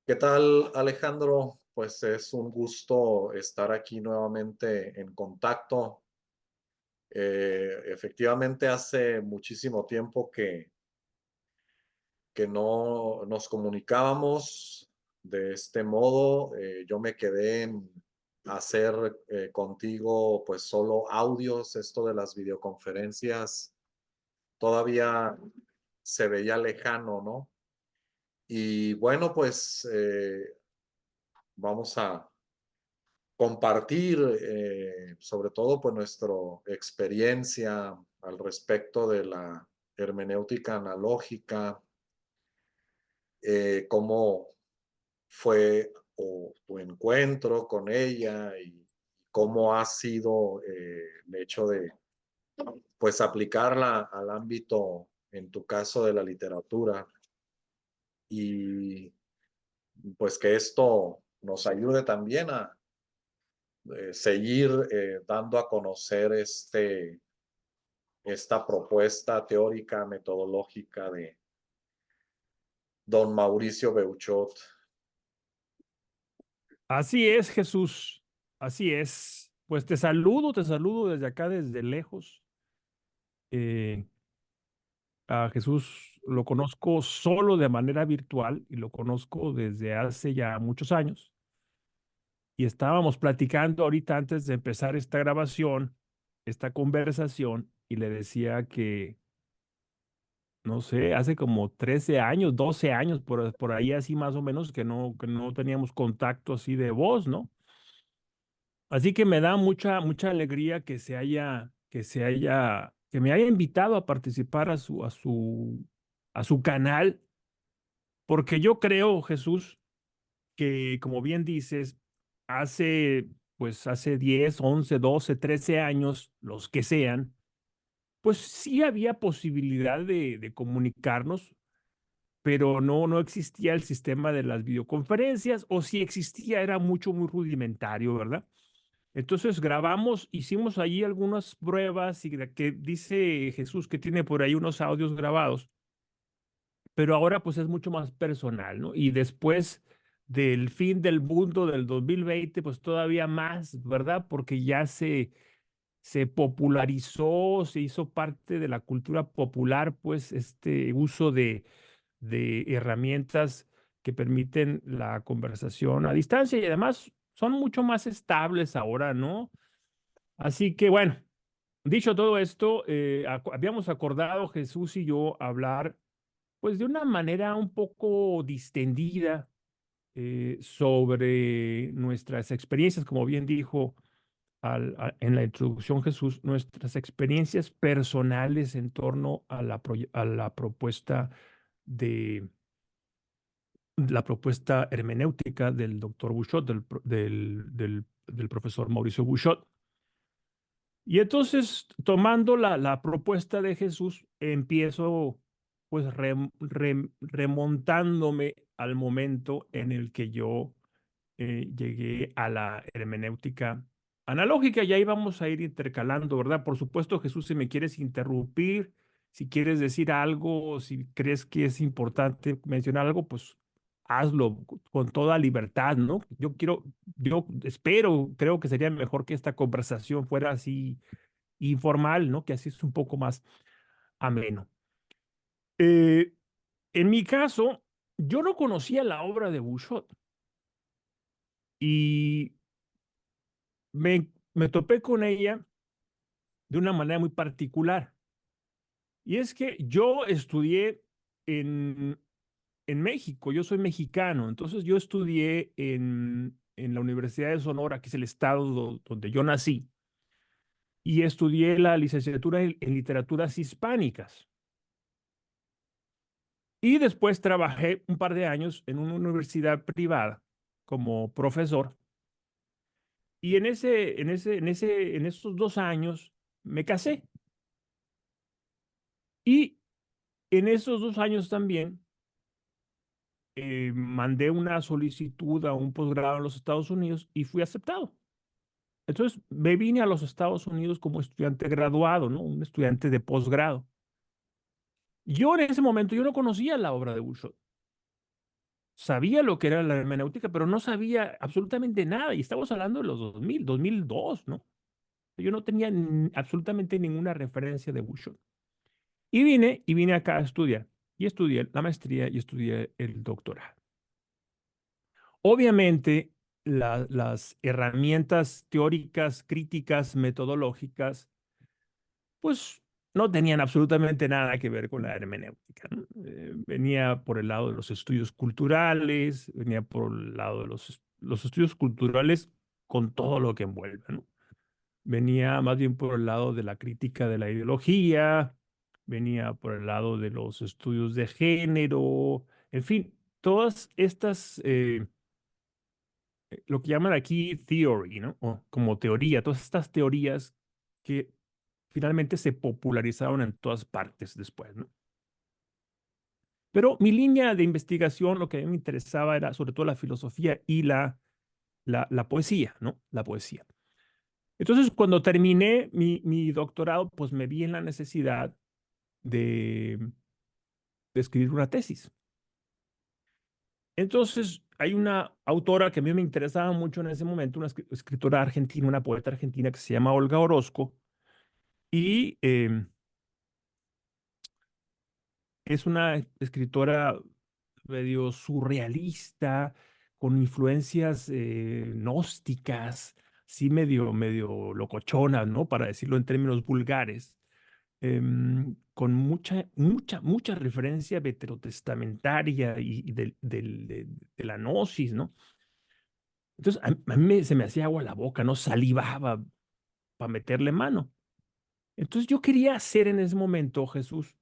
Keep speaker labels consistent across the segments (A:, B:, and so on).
A: ¿Qué tal, Alejandro? Pues es un gusto estar aquí nuevamente en contacto. Efectivamente, hace muchísimo tiempo que no nos comunicábamos de este modo. Yo me quedé en hacer contigo pues solo audios. Esto de las videoconferencias todavía se veía lejano, ¿no? Y bueno, pues vamos a compartir sobre todo pues nuestra experiencia al respecto de la hermenéutica analógica, cómo fue tu encuentro con ella y cómo ha sido el hecho de pues aplicarla al ámbito, en tu caso, de la literatura y pues que esto nos ayude también a seguir dando a conocer esta propuesta teórica metodológica de don Mauricio Beuchot.
B: Así es, Jesús, así es. Pues te saludo desde acá, desde lejos. Eh, a Jesús lo conozco solo de manera virtual y lo conozco desde hace ya muchos años. Y estábamos platicando ahorita antes de empezar esta grabación, esta conversación, y le decía que, no sé, hace como 13 años, 12 años, por ahí así más o menos, que no teníamos contacto así de voz, ¿no? Así que me da mucha alegría que me haya invitado a participar a su canal, porque yo creo, Jesús, que como bien dices, hace 10, 11, 12, 13 años, los que sean, pues sí había posibilidad de comunicarnos, pero no existía el sistema de las videoconferencias, o si existía era muy rudimentario, ¿verdad? Entonces grabamos, hicimos allí algunas pruebas y que dice Jesús que tiene por ahí unos audios grabados, pero ahora pues es mucho más personal, ¿no? Y después del fin del mundo del 2020, pues todavía más, ¿verdad? Porque ya se popularizó, se hizo parte de la cultura popular, pues este uso de herramientas que permiten la conversación a distancia y además son mucho más estables ahora, ¿no? Así que bueno, dicho todo esto, habíamos acordado Jesús y yo hablar pues de una manera un poco distendida sobre nuestras experiencias, como bien dijo en la introducción Jesús, nuestras experiencias personales en torno a la propuesta hermenéutica del doctor Bouchot, del profesor Mauricio Bouchot. Y entonces, tomando la propuesta de Jesús, empiezo pues remontándome al momento en el que yo llegué a la hermenéutica analógica. Y ahí vamos a ir intercalando, ¿verdad? Por supuesto, Jesús, si me quieres interrumpir, si quieres decir algo, si crees que es importante mencionar algo, pues hazlo con toda libertad, ¿no? Yo espero, creo que sería mejor que esta conversación fuera así informal, ¿no? Que así es un poco más ameno. Eh, en mi caso, yo no conocía la obra de Bouchot y me topé con ella de una manera muy particular. Y es que yo estudié en, en México, yo soy mexicano, entonces yo estudié en la Universidad de Sonora, que es el estado donde yo nací, y estudié la licenciatura en literaturas hispánicas. Y después trabajé un par de años en una universidad privada como profesor. Y en esos 2 años me casé. Y en esos 2 años también mandé una solicitud a un posgrado en los Estados Unidos y fui aceptado. Entonces me vine a los Estados Unidos como estudiante graduado, ¿no? Un estudiante de posgrado. Yo en ese momento yo no conocía la obra de Bouchot. sabía lo que era la hermenéutica, pero no sabía absolutamente nada. Y estamos hablando de los 2000, 2002, ¿no? Yo no tenía absolutamente ninguna referencia de Bouchot. Y vine acá a estudiar. Y estudié la maestría y estudié el doctorado. Obviamente, las herramientas teóricas, críticas, metodológicas, pues no tenían absolutamente nada que ver con la hermenéutica, ¿no? Venía por el lado de los estudios culturales, venía por el lado de los estudios culturales con todo lo que envuelve, ¿no? Venía más bien por el lado de la crítica de la ideología, venía por el lado de los estudios de género, en fin, todas estas, lo que llaman aquí theory, ¿no? O como teoría, todas estas teorías que finalmente se popularizaron en todas partes después, ¿no? Pero mi línea de investigación, lo que a mí me interesaba era sobre todo la filosofía y la poesía, ¿no? La poesía. Entonces, cuando terminé mi doctorado, pues me vi en la necesidad de, de escribir una tesis. Entonces, hay una autora que a mí me interesaba mucho en ese momento, una escritora argentina, una poeta argentina que se llama Olga Orozco, y es una escritora medio surrealista, con influencias gnósticas, sí medio locochona, ¿no? Para decirlo en términos vulgares, con mucha referencia veterotestamentaria y de la gnosis, ¿no? Entonces, a mí se me hacía agua la boca, ¿no? Salivaba para meterle mano. Entonces, yo quería hacer en ese momento, Jesús,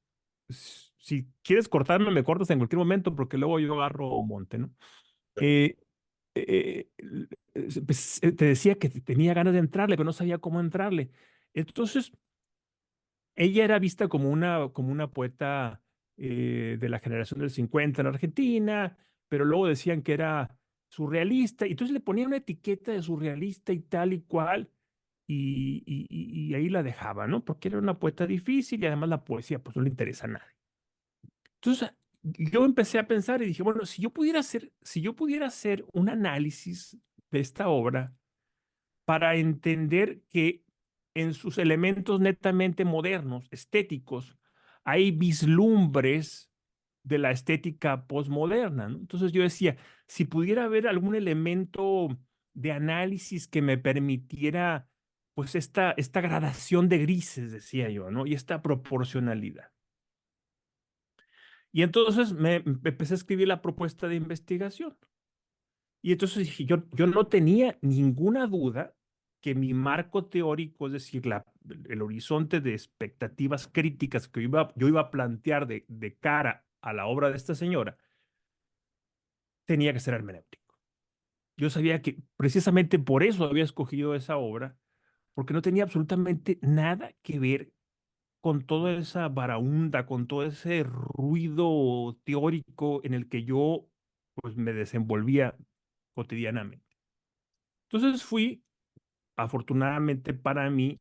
B: si quieres cortarme, me cortas en cualquier momento, porque luego yo agarro monte, ¿no? Eh, eh, pues, te decía que tenía ganas de entrarle, pero no sabía cómo entrarle. Entonces, ella era vista como una poeta de la generación del 50 en Argentina, pero luego decían que era surrealista, y entonces le ponían una etiqueta de surrealista y tal y cual, y ahí la dejaba, ¿no? Porque era una poeta difícil y además la poesía pues no le interesa a nadie. Entonces yo empecé a pensar y dije, bueno, si yo pudiera hacer un análisis de esta obra, para entender que en sus elementos netamente modernos, estéticos, hay vislumbres de la estética posmoderna, ¿no? Entonces yo decía, si pudiera haber algún elemento de análisis que me permitiera, pues esta gradación de grises, decía yo, ¿no? Y esta proporcionalidad. Y entonces me empecé a escribir la propuesta de investigación. Y entonces dije, yo no tenía ninguna duda que mi marco teórico, es decir, el horizonte de expectativas críticas que yo iba a plantear de cara a la obra de esta señora, tenía que ser hermenéutico. Yo sabía que precisamente por eso había escogido esa obra, porque no tenía absolutamente nada que ver con toda esa baraúnda, con todo ese ruido teórico en el que yo pues, me desenvolvía cotidianamente. Entonces fui, afortunadamente para mí,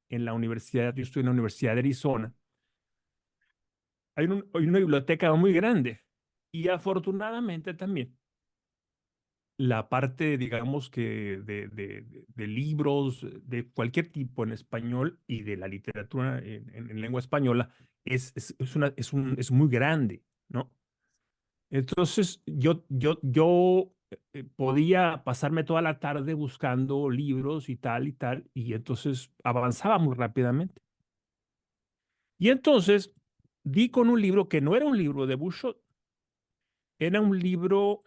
B: en la universidad, yo estoy en la Universidad de Arizona, hay una biblioteca muy grande y afortunadamente también la parte, digamos que de libros de cualquier tipo en español y de la literatura en lengua española es muy grande, ¿no? Entonces, yo podía pasarme toda la tarde buscando libros y tal, y entonces avanzaba muy rápidamente. Y entonces di con un libro que no era un libro de Bouchot, era un libro,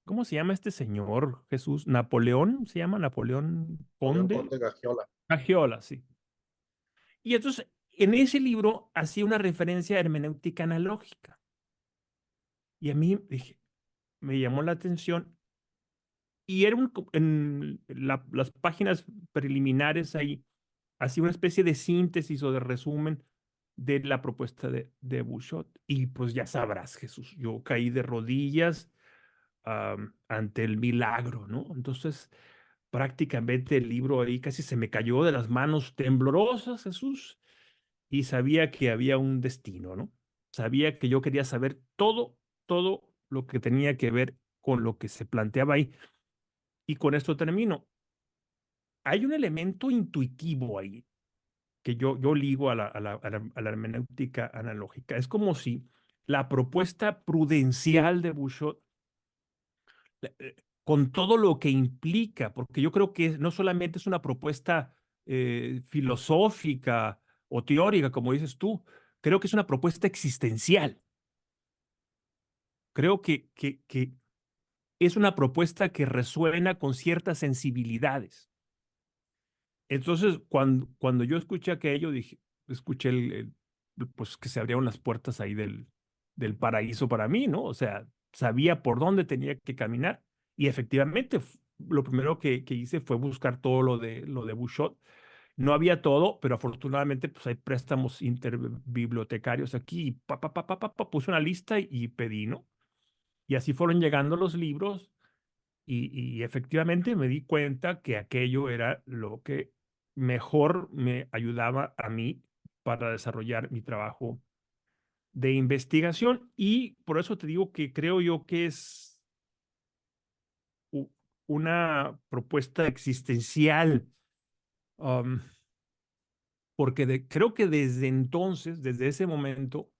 B: ¿cómo se llama este señor, Jesús? Napoleón, se llama Napoleón
A: León
B: Conde,
A: Conde Gagiola.
B: Agiola, sí. Y entonces, en ese libro hacía una referencia a hermenéutica analógica. Y a mí dije, me llamó la atención. Y era en las páginas preliminares ahí, hacía una especie de síntesis o de resumen de la propuesta de Bouchot. Y pues ya sabrás, Jesús, yo caí de rodillas ante el milagro, ¿no? Entonces, prácticamente el libro ahí casi se me cayó de las manos temblorosas, Jesús, y sabía que había un destino, ¿no? Sabía que yo quería saber todo lo que tenía que ver con lo que se planteaba ahí. Y con esto termino. Hay un elemento intuitivo ahí que yo ligo a la hermenéutica analógica. Es como si la propuesta prudencial de Bouchot, con todo lo que implica, porque yo creo que no solamente es una propuesta filosófica o teórica, como dices tú, creo que es una propuesta existencial. Creo que es una propuesta que resuena con ciertas sensibilidades. Entonces, cuando yo escuché aquello, dije, escuché pues que se abrieron las puertas ahí del paraíso para mí, ¿no? O sea, sabía por dónde tenía que caminar y efectivamente lo primero que hice fue buscar todo lo de Bouchot. No había todo, pero afortunadamente pues hay préstamos interbibliotecarios aquí y puse una lista y pedí, ¿no? Y así fueron llegando los libros y efectivamente me di cuenta que aquello era lo que mejor me ayudaba a mí para desarrollar mi trabajo de investigación y por eso te digo que creo yo que es u- una propuesta existencial, um, porque creo que desde entonces, desde ese momento,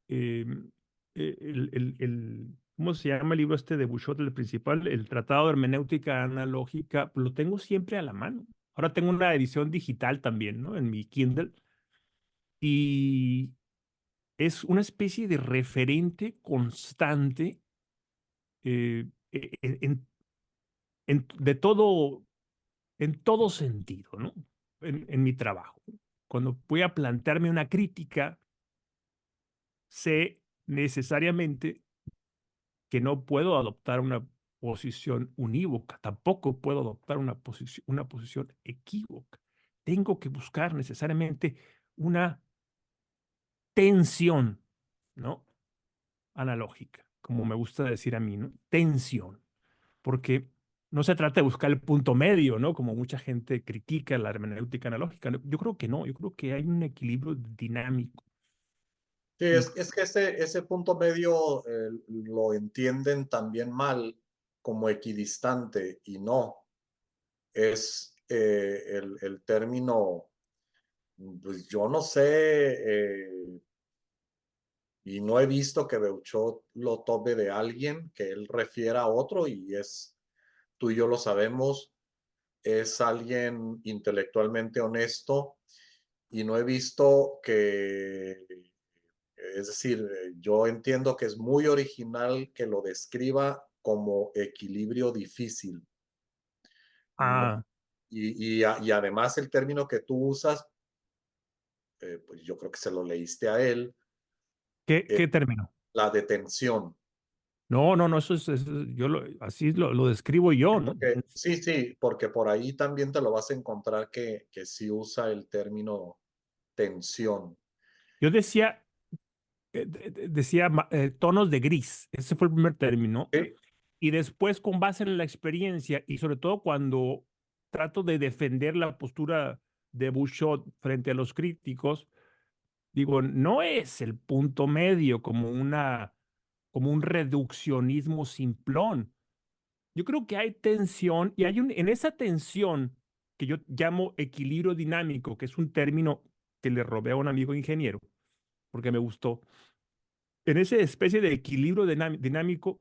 B: em, ¿cómo se llama el libro este de Bouchot, el principal? El Tratado de Hermenéutica Analógica, lo tengo siempre a la mano. Ahora tengo una edición digital también, ¿no? En mi Kindle. Y es una especie de referente constante de todo, en todo sentido, ¿no? En mi trabajo. Cuando voy a plantearme una crítica, sé necesariamente que no puedo adoptar una posición unívoca, tampoco puedo adoptar una posición equívoca. Tengo que buscar necesariamente una tensión, ¿no? Analógica, como me gusta decir a mí, ¿no? Tensión, porque no se trata de buscar el punto medio, ¿no? Como mucha gente critica la hermenéutica analógica. Yo creo que no, yo creo que hay un equilibrio dinámico.
A: Sí,
B: Y,
A: es que ese punto medio lo entienden también mal como equidistante y no. Es el término, pues yo no sé, y no he visto que Beuchot lo tome de alguien, que él refiera a otro y tú y yo lo sabemos, es alguien intelectualmente honesto y no he visto es decir, yo entiendo que es muy original que lo describa como equilibrio difícil. No,
B: ah,
A: y además el término que tú usas, pues yo creo que se lo leíste a él, eh,
B: ¿qué término?
A: la detención.
B: No, no, no, yo así lo describo yo, ¿no?
A: Porque, sí, sí, porque por ahí también te lo vas a encontrar que sí usa el término tensión.
B: Yo decía, decía tonos de gris, ese fue el primer término,
A: Sí,
B: y después con base en la experiencia y sobre todo cuando trato de defender la postura de Bouchot frente a los críticos, digo, no es el punto medio como un reduccionismo simplón. Yo creo que hay tensión y en esa tensión que yo llamo equilibrio dinámico, que es un término que le robé a un amigo ingeniero, porque me gustó. En esa especie de equilibrio dinámico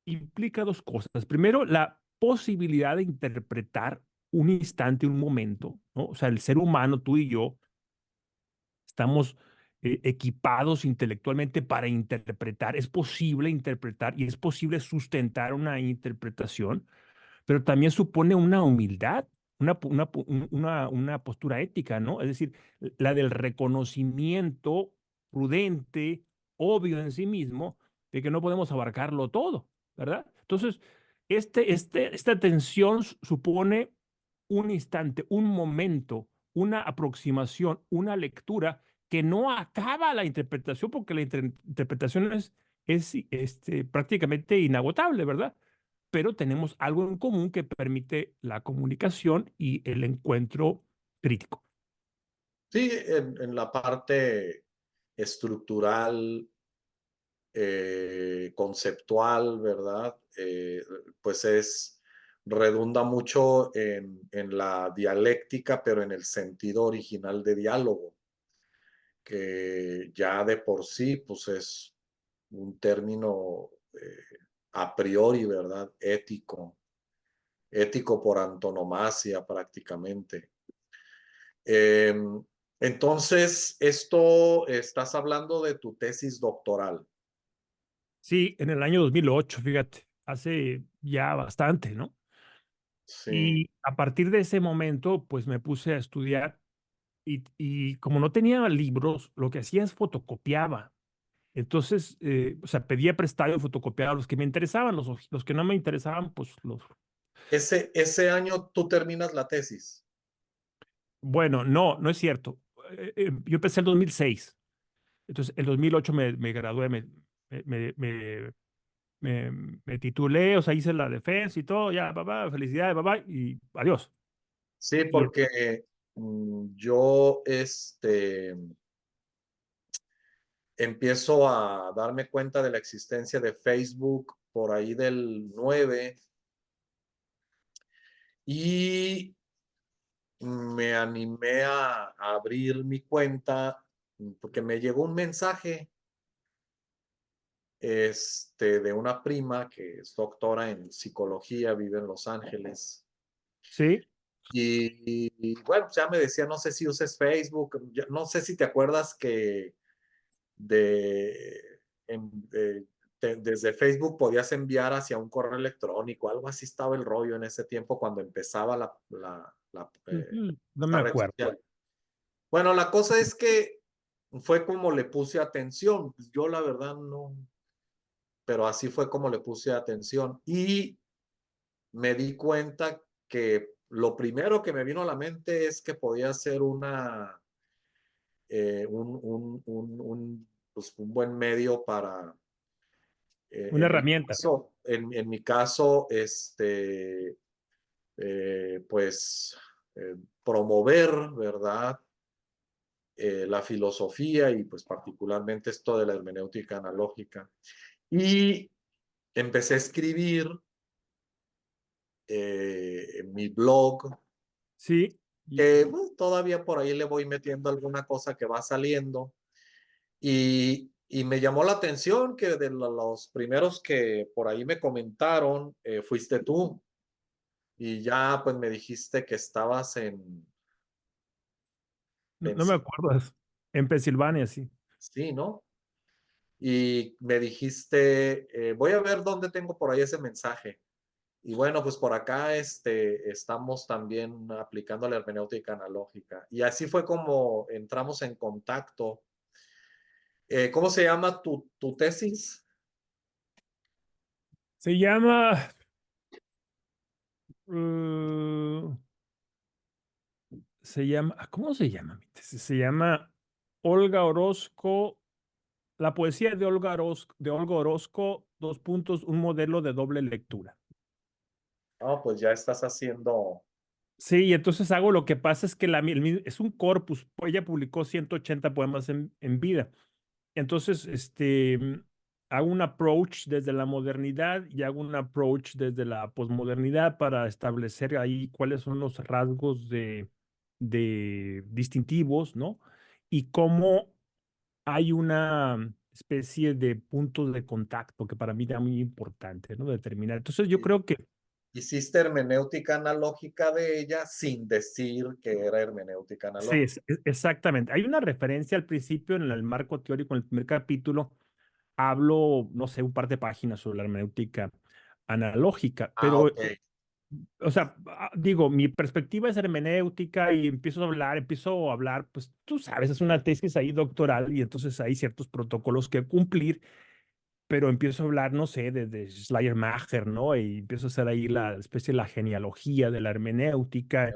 B: implica dos cosas. Primero, la posibilidad de interpretar un instante, un momento, ¿no? O sea, el ser humano, tú y yo, estamos equipados intelectualmente para interpretar. Es posible interpretar y es posible sustentar una interpretación, pero también supone una humildad, una postura ética, ¿no? Es decir, la del reconocimiento prudente, obvio en sí mismo, de que no podemos abarcarlo todo, ¿verdad? Entonces, esta tensión supone un instante, un momento, una aproximación, una lectura que no acaba la interpretación, porque la interpretación es prácticamente inagotable, ¿verdad? Pero tenemos algo en común que permite la comunicación y el encuentro crítico.
A: sí, en la parte estructural conceptual, ¿verdad? Pues redunda mucho en la dialéctica, pero en el sentido original de diálogo, que ya de por sí, pues es un término a priori, ¿verdad? Ético por antonomasia prácticamente. Eh, entonces, esto estás hablando de tu tesis doctoral.
B: Sí, en el año 2008, fíjate, hace ya bastante, ¿no?
A: Sí.
B: Y a partir de ese momento, pues me puse a estudiar y como no tenía libros, lo que hacía es fotocopiaba. Entonces, o sea, pedía prestado y fotocopiaba los que me interesaban, los que no me interesaban, pues los...
A: Ese año tú terminas la tesis.
B: Bueno, no, no es cierto. Yo empecé en 2006. Entonces, en 2008 me gradué, me, me, me, me titulé, o sea, hice la defensa y todo, ya, papá, felicidades, papá, y adiós.
A: Sí,
B: Y
A: porque yo empiezo a darme cuenta de la existencia de Facebook por ahí del 9 y me animé a abrir mi cuenta porque me llegó un mensaje de una prima que es doctora en psicología, vive en Los Ángeles.
B: sí,
A: Bueno, ya me decía, no sé si uses Facebook, no sé si te acuerdas que de, desde Facebook podías enviar hacia un correo electrónico, algo así estaba el rollo en ese tiempo cuando empezaba
B: no me
A: esta red
B: acuerdo.
A: social. Bueno, la cosa es que fue como le puse atención, pues yo la verdad no, pero así fue como le puse atención y me di cuenta que lo primero que me vino a la mente es que podía ser pues, un buen medio para,
B: Una herramienta.
A: en mi caso, pues promover, ¿verdad? La filosofía y pues particularmente esto de la hermenéutica analógica. Y empecé a escribir en mi blog,
B: Sí,
A: que bueno, todavía por ahí le voy metiendo alguna cosa que va saliendo. Y me llamó la atención que de los primeros que por ahí me comentaron, fuiste tú. Y ya pues me dijiste que estabas en
B: no me
A: Pensilvania,
B: acuerdo. En Pensilvania, sí.
A: sí, ¿no? Y me dijiste, voy a ver dónde tengo por ahí ese mensaje. Y bueno, pues por acá estamos también aplicando la hermenéutica analógica. Y así fue como entramos en contacto. ¿Cómo se llama tu tesis?
B: Se llama, uh, ¿cómo se llama mi tesis? Se llama Olga Orozco, la poesía de Olga Orozco, dos puntos, un modelo de doble lectura.
A: No, pues ya estás haciendo.
B: Sí, y entonces hago lo que pasa es que es un corpus, ella publicó 180 poemas en vida. Entonces, hago un approach desde la modernidad y hago un approach desde la posmodernidad para establecer ahí cuáles son los rasgos de distintivos, ¿no? Y cómo hay una especie de puntos de contacto que para mí era muy importante, ¿no? Determinar. Entonces, yo creo que
A: Hiciste hermenéutica analógica de ella sin decir que era hermenéutica
B: sí,
A: analógica.
B: exactamente. Hay una referencia al principio en el marco teórico, en el primer capítulo, hablo, no sé, un par de páginas sobre la hermenéutica analógica,
A: Ah,
B: pero,
A: ok.
B: o sea, digo, mi perspectiva es hermenéutica y empiezo a hablar, pues tú sabes, es una tesis ahí doctoral y entonces hay ciertos protocolos que cumplir, pero empiezo a hablar, no sé, desde Schleiermacher, ¿no? Y empiezo a hacer ahí la especie de la genealogía de la hermenéutica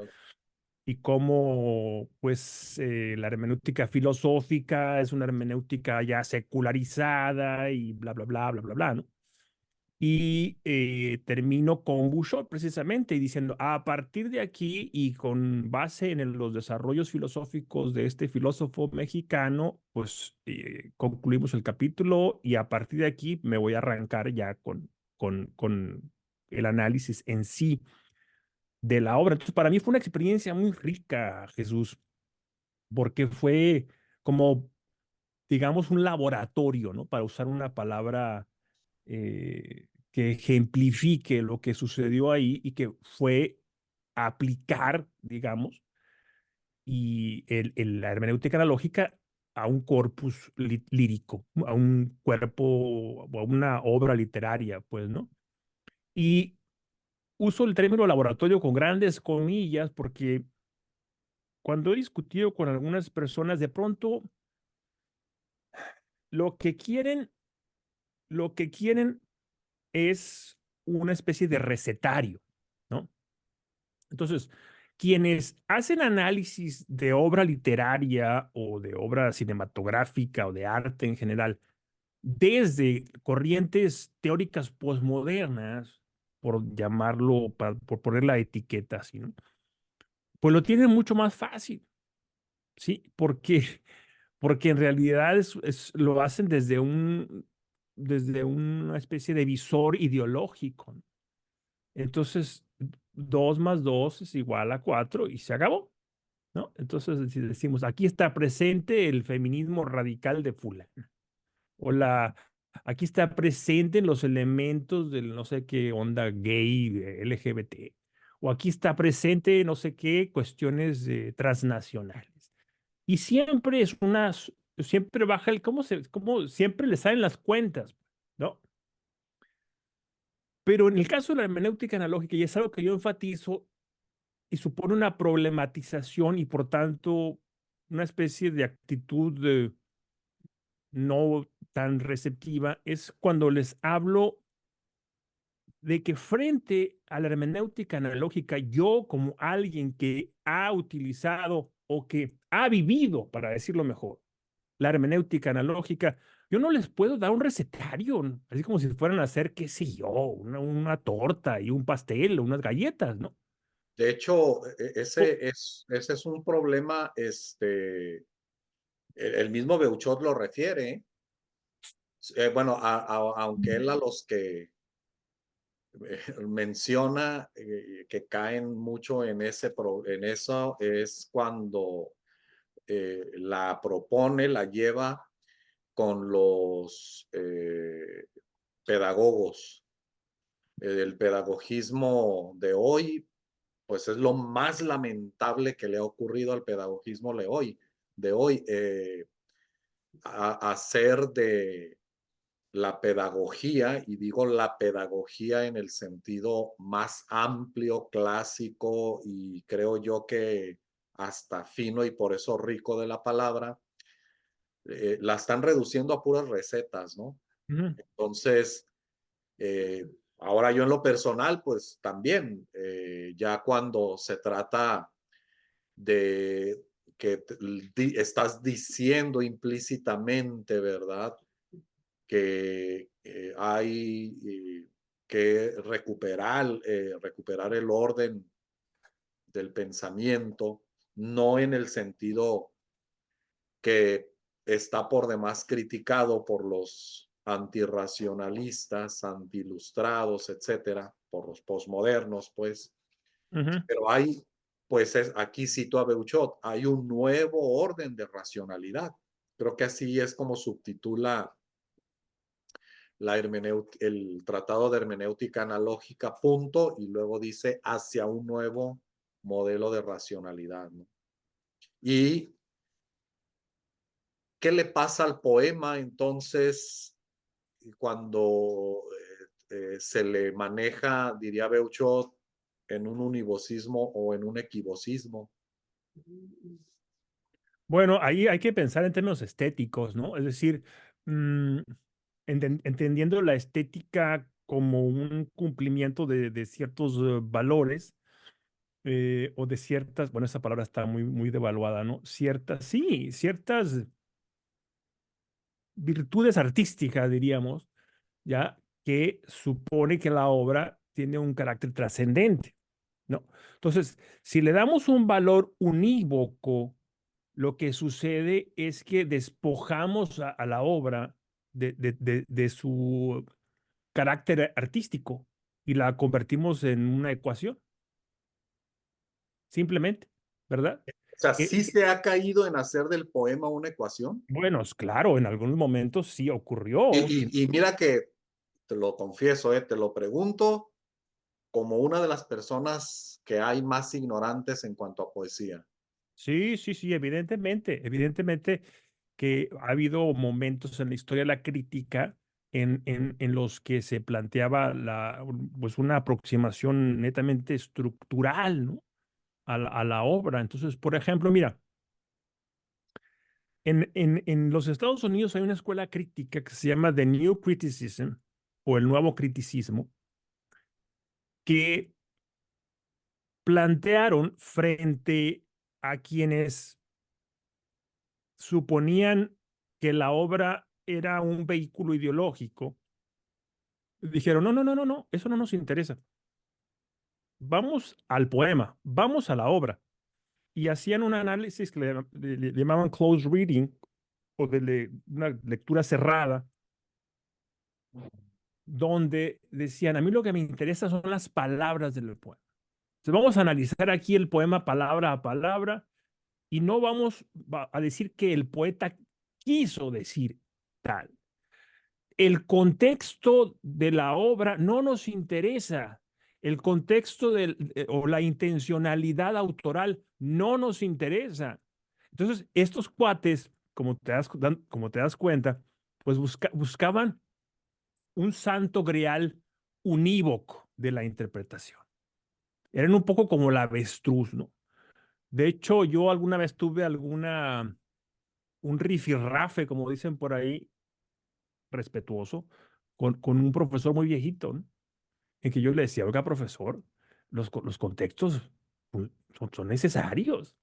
B: y cómo, pues, la hermenéutica filosófica es una hermenéutica ya secularizada y bla, bla, bla, bla, bla, bla, ¿no? Y termino con Bouchot precisamente y diciendo, a partir de aquí y con base en los desarrollos filosóficos de este filósofo mexicano, pues concluimos el capítulo y a partir de aquí me voy a arrancar ya con el análisis en sí de la obra. Entonces, para mí fue una experiencia muy rica, Jesús, porque fue como, digamos, un laboratorio, ¿no? Para usar una palabra que ejemplifique lo que sucedió ahí y que fue aplicar, digamos, y la hermenéutica analógica a un corpus lírico, a un cuerpo o a una obra literaria, pues, ¿no? Y uso el término laboratorio con grandes comillas porque cuando he discutido con algunas personas, de pronto lo que quieren, lo que quieren es una especie de recetario, ¿no? Entonces, quienes hacen análisis de obra literaria o de obra cinematográfica o de arte en general, desde corrientes teóricas posmodernas, por llamarlo, por poner la etiqueta así, ¿no? Pues lo tienen mucho más fácil, ¿sí? Porque en realidad lo hacen desde una especie de visor ideológico, ¿no? Entonces, 2 más 2 es igual a 4 y se acabó, ¿no? Entonces, si decimos, aquí está presente el feminismo radical de fulano, o aquí está presente los elementos del no sé qué onda gay, LGBT, o aquí está presente no sé qué cuestiones transnacionales. Y siempre baja cómo siempre le salen las cuentas, ¿no? Pero en el caso de la hermenéutica analógica, y es algo que yo enfatizo, y supone una problematización y por tanto una especie de actitud no tan receptiva, es cuando les hablo de que frente a la hermenéutica analógica, yo como alguien que ha utilizado o que ha vivido, para decirlo mejor, la hermenéutica analógica, yo no les puedo dar un recetario, ¿no? Así como si fueran a hacer, qué sé yo, una torta y un pastel o unas galletas, ¿no?
A: De hecho,
B: O-
A: ese es un problema, el mismo Beuchot lo refiere. Bueno, aunque él a los que menciona que caen mucho en en eso es cuando la propone, la lleva con los pedagogos. El pedagogismo de hoy, pues es lo más lamentable que le ha ocurrido al pedagogismo de hoy, hacer de la pedagogía, y digo la pedagogía en el sentido más amplio, clásico y creo yo que hasta fino y por eso rico de la palabra, la están reduciendo a puras recetas, ¿no?
B: Ujú,
A: Entonces, ahora yo en lo personal, pues también, ya cuando se trata de que estás diciendo implícitamente, ¿verdad? Que hay que recuperar el orden del pensamiento, no en el sentido que está por demás criticado por los antirracionalistas, antiilustrados, etcétera, por los posmodernos, pues,
B: ujú.
A: pero hay, pues aquí cito a Beuchot, hay un nuevo orden de racionalidad. Creo que así es como subtitula el Tratado de Hermenéutica Analógica, punto, y luego dice hacia un nuevo modelo de racionalidad, ¿no? ¿Y qué le pasa al poema entonces cuando se le maneja, diría Beuchot, en un univocismo o en un equivocismo?
B: Bueno, ahí hay que pensar en términos estéticos, ¿no? Es decir, mm, entendiendo la estética como un cumplimiento de ciertos valores o de ciertas, bueno, esa palabra está muy devaluada, ¿no? Sí, ciertas virtudes artísticas, diríamos, ¿ya? que supone que la obra tiene un carácter trascendente, ¿no? Entonces, si le damos un valor unívoco, lo que sucede es que despojamos a la obra de su carácter artístico y la convertimos en una ecuación, simplemente, ¿verdad?
A: O sea,
B: Que,
A: sí se ha caído en hacer del poema una ecuación.
B: bueno, claro, en algunos momentos sí ocurrió.
A: Y mira que, te lo confieso, te lo pregunto como una de las personas que hay más ignorantes en cuanto a poesía.
B: Sí, sí, sí, evidentemente, evidentemente que ha habido momentos en la historia de la crítica en los que se planteaba pues una aproximación netamente estructural, ¿no? A la obra. Entonces, por ejemplo, mira, en los Estados Unidos hay una escuela crítica que se llama The New Criticism o el nuevo criticismo, que plantearon frente a quienes suponían que la obra era un vehículo ideológico, dijeron, no, no, no, no, no, eso no nos interesa. Vamos al poema, vamos a la obra. Y hacían un análisis que le llamaban close reading o una lectura cerrada, donde decían, a mí lo que me interesa son las palabras del poema. Entonces vamos a analizar aquí el poema palabra a palabra y no vamos a decir que el poeta quiso decir tal. El contexto de la obra no nos interesa. El contexto o la intencionalidad autoral no nos interesa. Entonces, estos cuates, como te das cuenta, pues buscaban un santo grial unívoco de la interpretación. Eran un poco como la avestruz, ¿no? De hecho, yo alguna vez tuve un rifirrafe, como dicen por ahí, respetuoso, con un profesor muy viejito, ¿no? En que yo le decía, oiga, profesor, los contextos pues, son necesarios.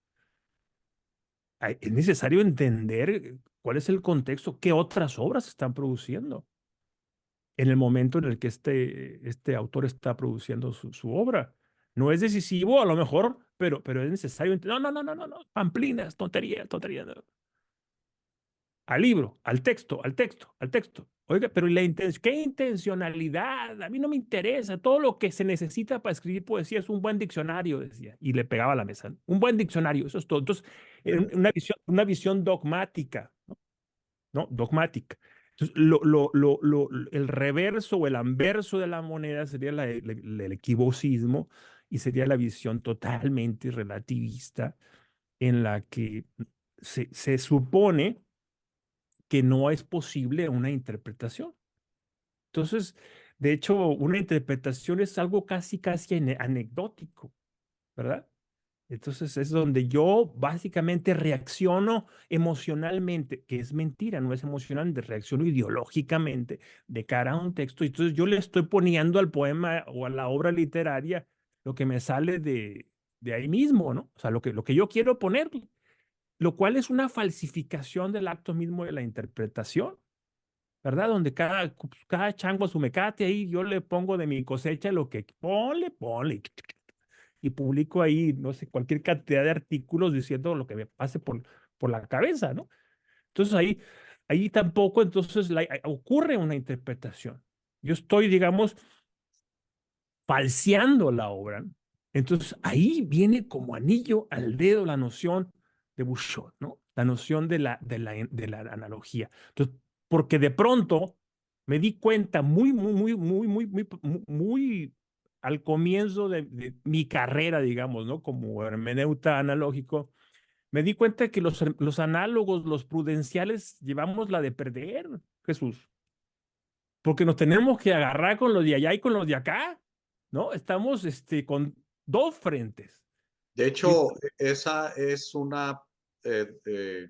B: Es necesario entender cuál es el contexto, qué otras obras se están produciendo en el momento en el que este autor está produciendo su obra. No es decisivo, a lo mejor, pero es necesario entender. No, no, no, no, no, no, pamplinas, tontería, tontería. No. Al libro, al texto, al texto, al texto. Oiga, pero ¿qué intencionalidad? A mí no me interesa. Todo lo que se necesita para escribir poesía es un buen diccionario, decía. Y le pegaba a la mesa. ¿No? Un buen diccionario, eso es todo. Entonces, una visión dogmática, ¿no? ¿No? Dogmática. Entonces, el reverso o el anverso de la moneda sería el equivocismo y sería la visión totalmente relativista en la que se supone que no es posible una interpretación. Entonces, de hecho, una interpretación es algo casi, casi anecdótico, ¿verdad? Entonces es donde yo básicamente reacciono emocionalmente, que es mentira, no es emocionalmente, reacciono ideológicamente de cara a un texto. Entonces yo le estoy poniendo al poema o a la obra literaria lo que me sale de ahí mismo, ¿no? O sea, lo que yo quiero ponerle, lo cual es una falsificación del acto mismo de la interpretación. ¿Verdad? Donde cada chango a su mecate, ahí yo le pongo de mi cosecha lo que ponle, ponle. Y publico ahí, no sé, cualquier cantidad de artículos diciendo lo que me pase por la cabeza, ¿no? Entonces ahí tampoco, entonces ocurre una interpretación. Yo estoy, digamos, falseando la obra, ¿no? Entonces ahí viene como anillo al dedo la noción de Bouchot, ¿no? La noción de la analogía. Entonces, porque de pronto me di cuenta muy al comienzo de mi carrera, digamos, ¿no? Como hermeneuta analógico, me di cuenta que los análogos, los prudenciales, llevamos la de perder, Jesús, porque nos tenemos que agarrar con los de allá y con los de acá, ¿no? Estamos con dos frentes.
A: De
B: Y
A: hecho, esa es una, eh, eh,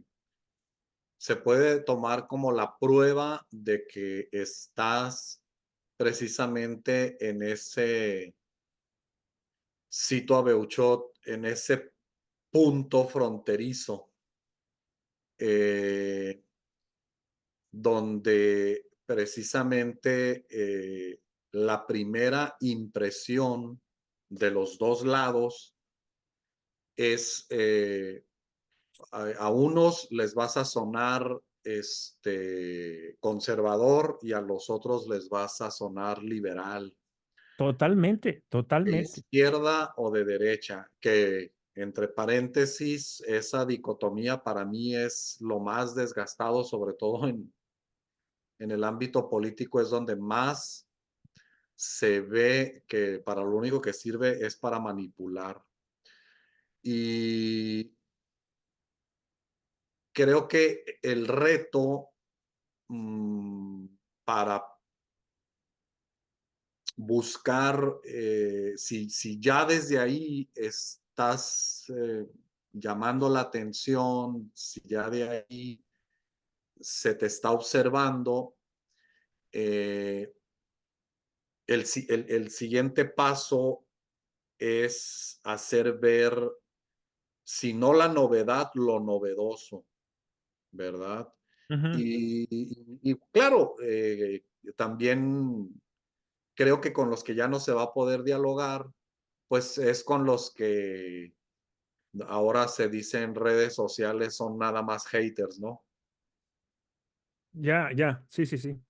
A: se puede tomar como la prueba de que estás precisamente en ese, cito a Beuchot, en ese punto fronterizo, eh, donde precisamente la primera impresión de los dos lados es, a unos les vas a sonar conservador y a los otros les vas a sonar liberal,
B: Totalmente,
A: de
B: totalmente.
A: izquierda o de derecha, que entre paréntesis, esa dicotomía para mí es lo más desgastado, sobre todo en el ámbito político, es donde más se ve que para lo único que sirve es para manipular. Y creo que el reto mm, para buscar, si ya desde ahí estás llamando la atención, si ya de ahí se te está observando, eh, el siguiente paso es hacer ver, si no la novedad, lo novedoso, ¿verdad?
B: Ujú.
A: Y claro, también creo que con los que ya no se va a poder dialogar, pues es con los que ahora se dice en redes sociales son nada más haters, ¿no?
B: Ya, ya, sí, sí, sí.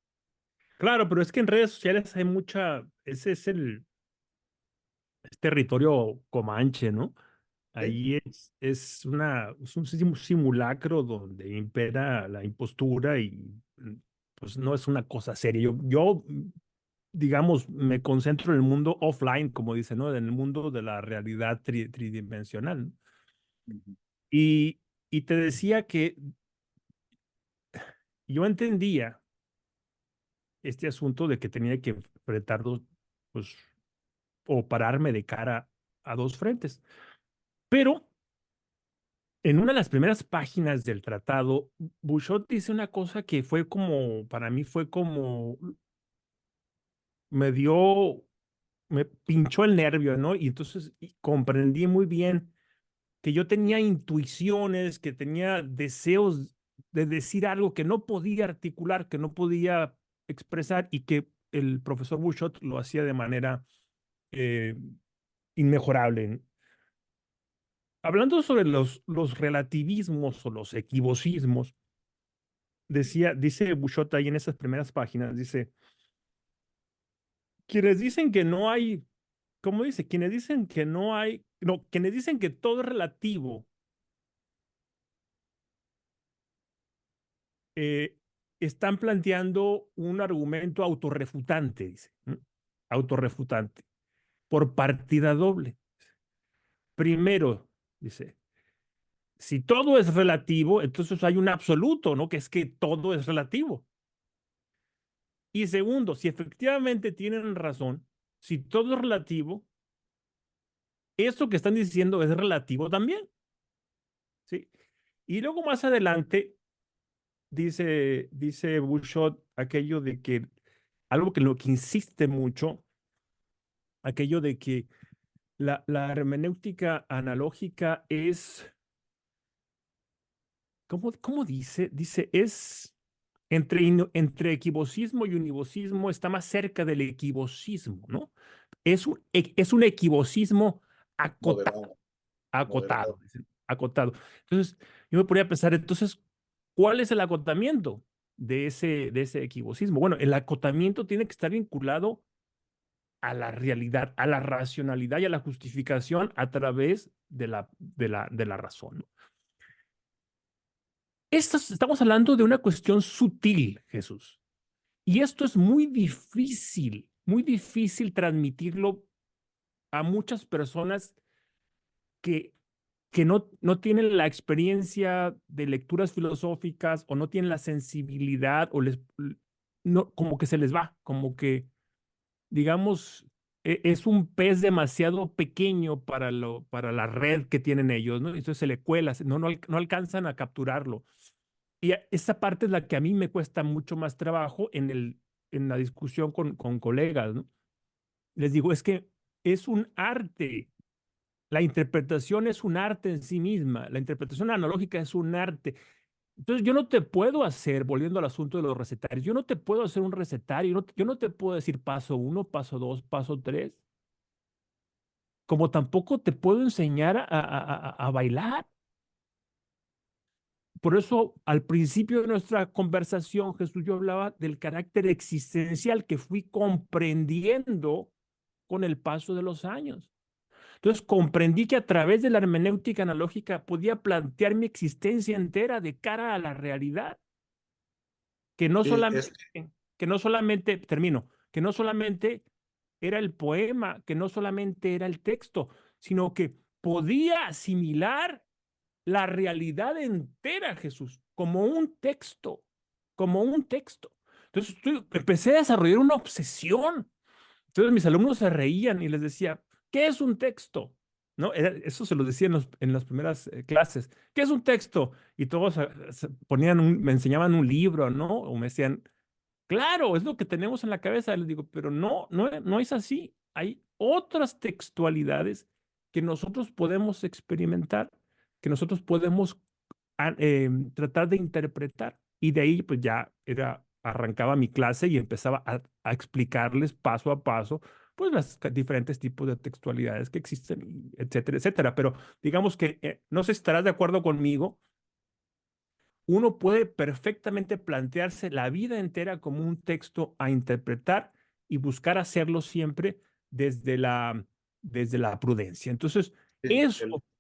B: Claro, pero es que en redes sociales hay mucha, ese es es territorio comanche, ¿no?
A: Sí.
B: Ahí es un simulacro donde impera la impostura y pues no es una cosa seria. Digamos, me concentro en el mundo offline, como dice, ¿no? En el mundo de la realidad tridimensional, ¿no?
A: Ujú.
B: Y, y te decía que yo entendía este asunto de que tenía que enfrentar pues, o pararme de cara a dos frentes. Pero en una de las primeras páginas del tratado, Bouchot dice una cosa que fue como, para mí fue como, me dio, me pinchó el nervio, ¿no? Y entonces comprendí muy bien que yo tenía intuiciones, que tenía deseos de decir algo que no podía articular, que no podía expresar y que el profesor Bouchot lo hacía de manera eh, inmejorable. Hablando sobre los relativismos o los equivocismos, dice Bouchot ahí en esas primeras páginas, dice, quienes dicen que no hay, ¿cómo dice? Quienes dicen que no hay, no, quienes dicen que todo es relativo, eh, están planteando un argumento autorrefutante, dice, ¿no? Autorrefutante, por partida doble. Primero, dice, si todo es relativo, entonces hay un absoluto, ¿no? Que es que todo es relativo. Y segundo, si efectivamente tienen razón, si todo es relativo, eso que están diciendo es relativo también, ¿sí? Y luego más adelante dice Bouchot aquello de que, algo que lo que insiste mucho, aquello de que la hermenéutica analógica es, ¿cómo dice? Dice, es entre equivosismo y univosismo está más cerca del equivosismo, ¿no? Es un equivosismo acotado,
A: Moderado,
B: acotado,
A: moderado.
B: dicen, acotado. Entonces, yo me ponía a pensar, entonces, ¿cuál es el acotamiento de ese equivosismo? Bueno, el acotamiento tiene que estar vinculado a la realidad, a la racionalidad y a la justificación a través de la razón, ¿no? Estamos hablando de una cuestión sutil, Jesús. Y esto es muy difícil transmitirlo a muchas personas que, que no tienen la experiencia de lecturas filosóficas o no tienen la sensibilidad o no, como que se les va, como que, digamos, es un pez demasiado pequeño para la red que tienen ellos, ¿no? Entonces se le cuela, no alcanzan a capturarlo. Y esa parte es la que a mí me cuesta mucho más trabajo en la discusión con colegas, ¿no? Les digo, es que es un arte. La interpretación es un arte en sí misma. La interpretación analógica es un arte. Entonces, yo no te puedo hacer, volviendo al asunto de los recetarios, yo no te puedo hacer un recetario, yo no te puedo decir paso uno, paso dos, paso tres, como tampoco te puedo enseñar a bailar. Por eso, al principio de nuestra conversación, Jesús, yo hablaba del carácter existencial que fui comprendiendo con el paso de los años. Entonces, comprendí que a través de la hermenéutica analógica podía plantear mi existencia entera de cara a la realidad, que no
A: Sí, es
B: solamente, que no solamente, termino, que no solamente era el poema, que no solamente era el texto, sino que podía asimilar la realidad entera, Jesús, como un texto, como un texto. Entonces empecé a desarrollar una obsesión. Entonces mis alumnos se reían y les decía, ¿qué es un texto? ¿No? Eso se lo decía en las primeras clases. ¿Qué es un texto? Y todos se ponían me enseñaban un libro, ¿no? O me decían, claro, es lo que tenemos en la cabeza. Les digo, pero no, no es así. Hay otras textualidades que nosotros podemos experimentar, que nosotros podemos tratar de interpretar. Y de ahí, pues ya arrancaba mi clase y empezaba a explicarles paso a paso, pues los diferentes tipos de textualidades que existen, etcétera, etcétera. Pero digamos que, no sé si estarás de acuerdo conmigo, uno puede perfectamente plantearse la vida entera como un texto a interpretar y buscar hacerlo siempre desde desde la prudencia. Entonces,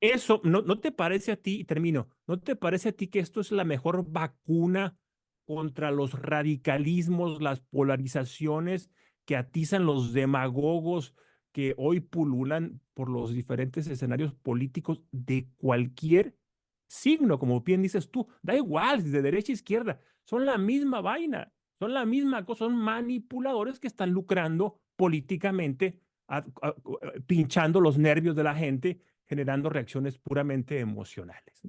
B: eso, ¿no te parece a ti, y termino, ¿no te parece a ti que esto es la mejor vacuna contra los radicalismos, las polarizaciones que atizan los demagogos que hoy pululan por los diferentes escenarios políticos de cualquier signo, como bien dices tú, da igual si de derecha a izquierda, son la misma vaina, son la misma cosa, son manipuladores que están lucrando políticamente, pinchando los nervios de la gente, generando reacciones puramente emocionales.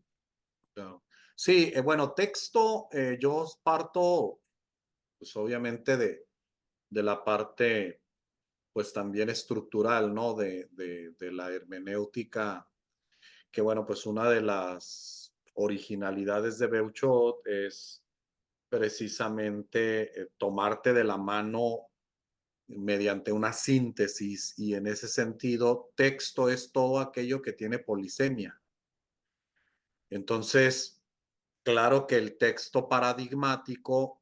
A: claro. Sí, bueno, texto, yo parto, pues obviamente de la parte, pues también estructural, ¿no? De la hermenéutica, que bueno, pues una de las originalidades de Beuchot es precisamente tomarte de la mano mediante una síntesis y en ese sentido, texto es todo aquello que tiene polisemia. Entonces, claro que el texto paradigmático,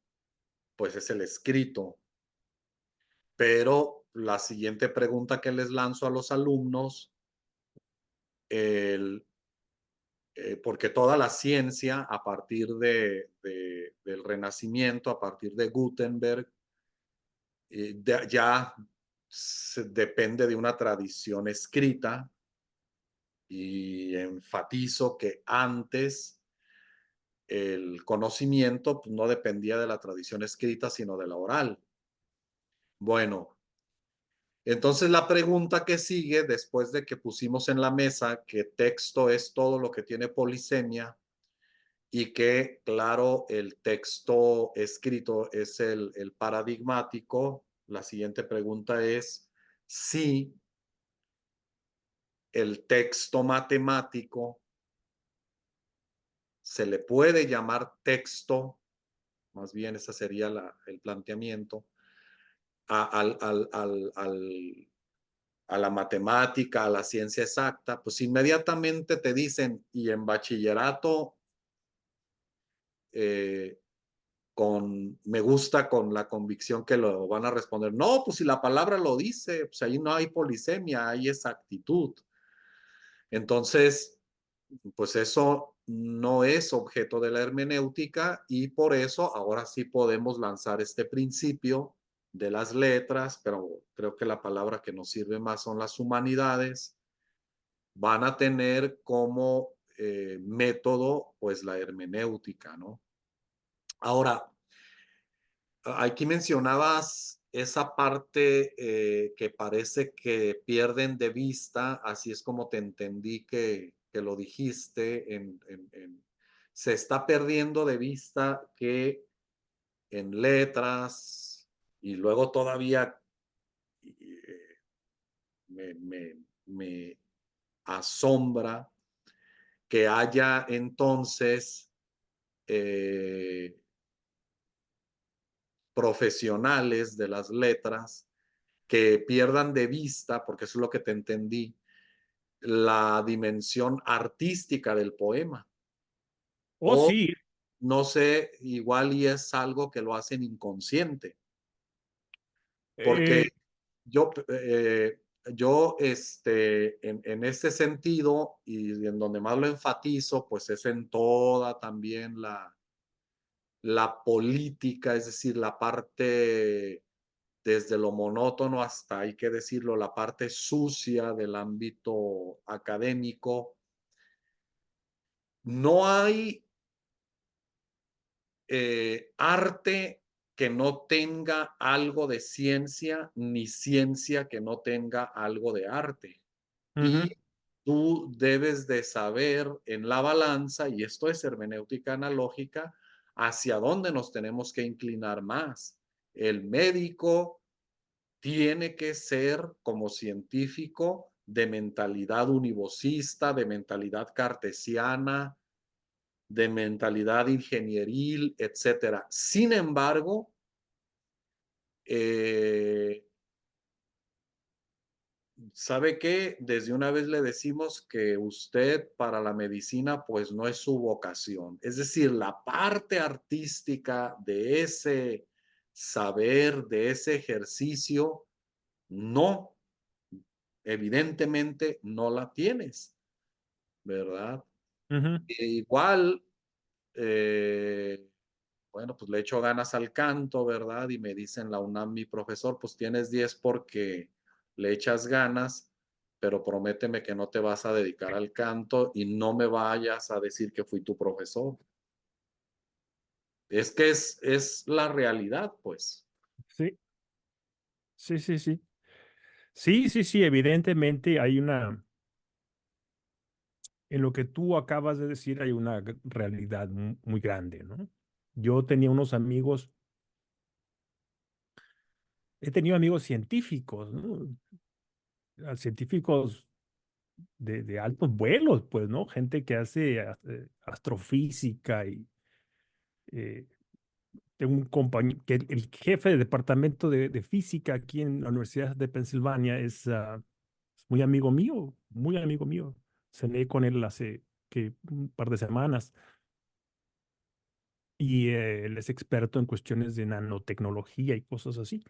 A: pues es el escrito, pero la siguiente pregunta que les lanzo a los alumnos, el, porque toda la ciencia a partir del Renacimiento, a partir de Gutenberg, ya depende de una tradición escrita y enfatizo que antes el conocimiento pues, no dependía de la tradición escrita, sino de la oral. Bueno, entonces la pregunta que sigue, después de que pusimos en la mesa que texto es todo lo que tiene polisemia y que, claro, el texto escrito es el paradigmático, la siguiente pregunta es si el texto matemático se le puede llamar texto, más bien ese sería el planteamiento, a, al, al, a la matemática, a la ciencia exacta, pues inmediatamente te dicen, y en bachillerato, eh, me gusta con la convicción que lo van a responder, no, pues si la palabra lo dice, pues ahí no hay polisemia, hay exactitud. Entonces, pues eso no es objeto de la hermenéutica y por eso ahora sí podemos lanzar este principio de las letras, pero creo que la palabra que nos sirve más son las humanidades, van a tener como método pues la hermenéutica, ¿no? Ahora, aquí mencionabas esa parte que parece que pierden de vista, así es como te entendí que lo dijiste, se está perdiendo de vista que en letras y luego todavía eh, me asombra que haya entonces eh, profesionales de las letras que pierdan de vista, porque eso es lo que te entendí, la dimensión artística del poema.
B: Oh,
A: O
B: sí.
A: no sé, igual y es algo que lo hacen inconsciente, porque
B: eh,
A: en este sentido, y en donde más lo enfatizo, pues es en toda también la política, es decir, la parte desde lo monótono hasta, hay que decirlo, la parte sucia del ámbito académico. No hay arte que no tenga algo de ciencia, ni ciencia que no tenga algo de arte. Y
B: ujú,
A: tú debes de saber en la balanza, y esto es hermenéutica analógica, hacia dónde nos tenemos que inclinar más. El médico tiene que ser como científico de mentalidad univocista, de mentalidad cartesiana, de mentalidad ingenieril, etcétera. Sin embargo, eh, ¿sabe qué? Desde una vez le decimos que usted para la medicina pues no es su vocación. Es decir, la parte artística de ese saber, de ese ejercicio, no, evidentemente no la tienes, ¿verdad?
B: ujú.
A: Igual, eh, bueno, pues le echo ganas al canto, ¿verdad? Y me dicen la UNAM, mi profesor, pues tienes 10 porque le echas ganas, pero prométeme que no te vas a dedicar al canto y no me vayas a decir que fui tu profesor. Es que es la realidad, pues.
B: Sí, sí, sí, sí. Sí, sí, sí, evidentemente hay una, en lo que tú acabas de decir hay una realidad muy grande, ¿no? Yo tenía unos amigos, he tenido amigos científicos, ¿no? Científicos de altos vuelos, pues, ¿no? Gente que hace astrofísica y eh, tengo un compañero, que el jefe del departamento de física aquí en la Universidad de Pensilvania es muy amigo mío, muy amigo mío. Cené con él hace que un par de semanas y él es experto en cuestiones de nanotecnología y cosas así.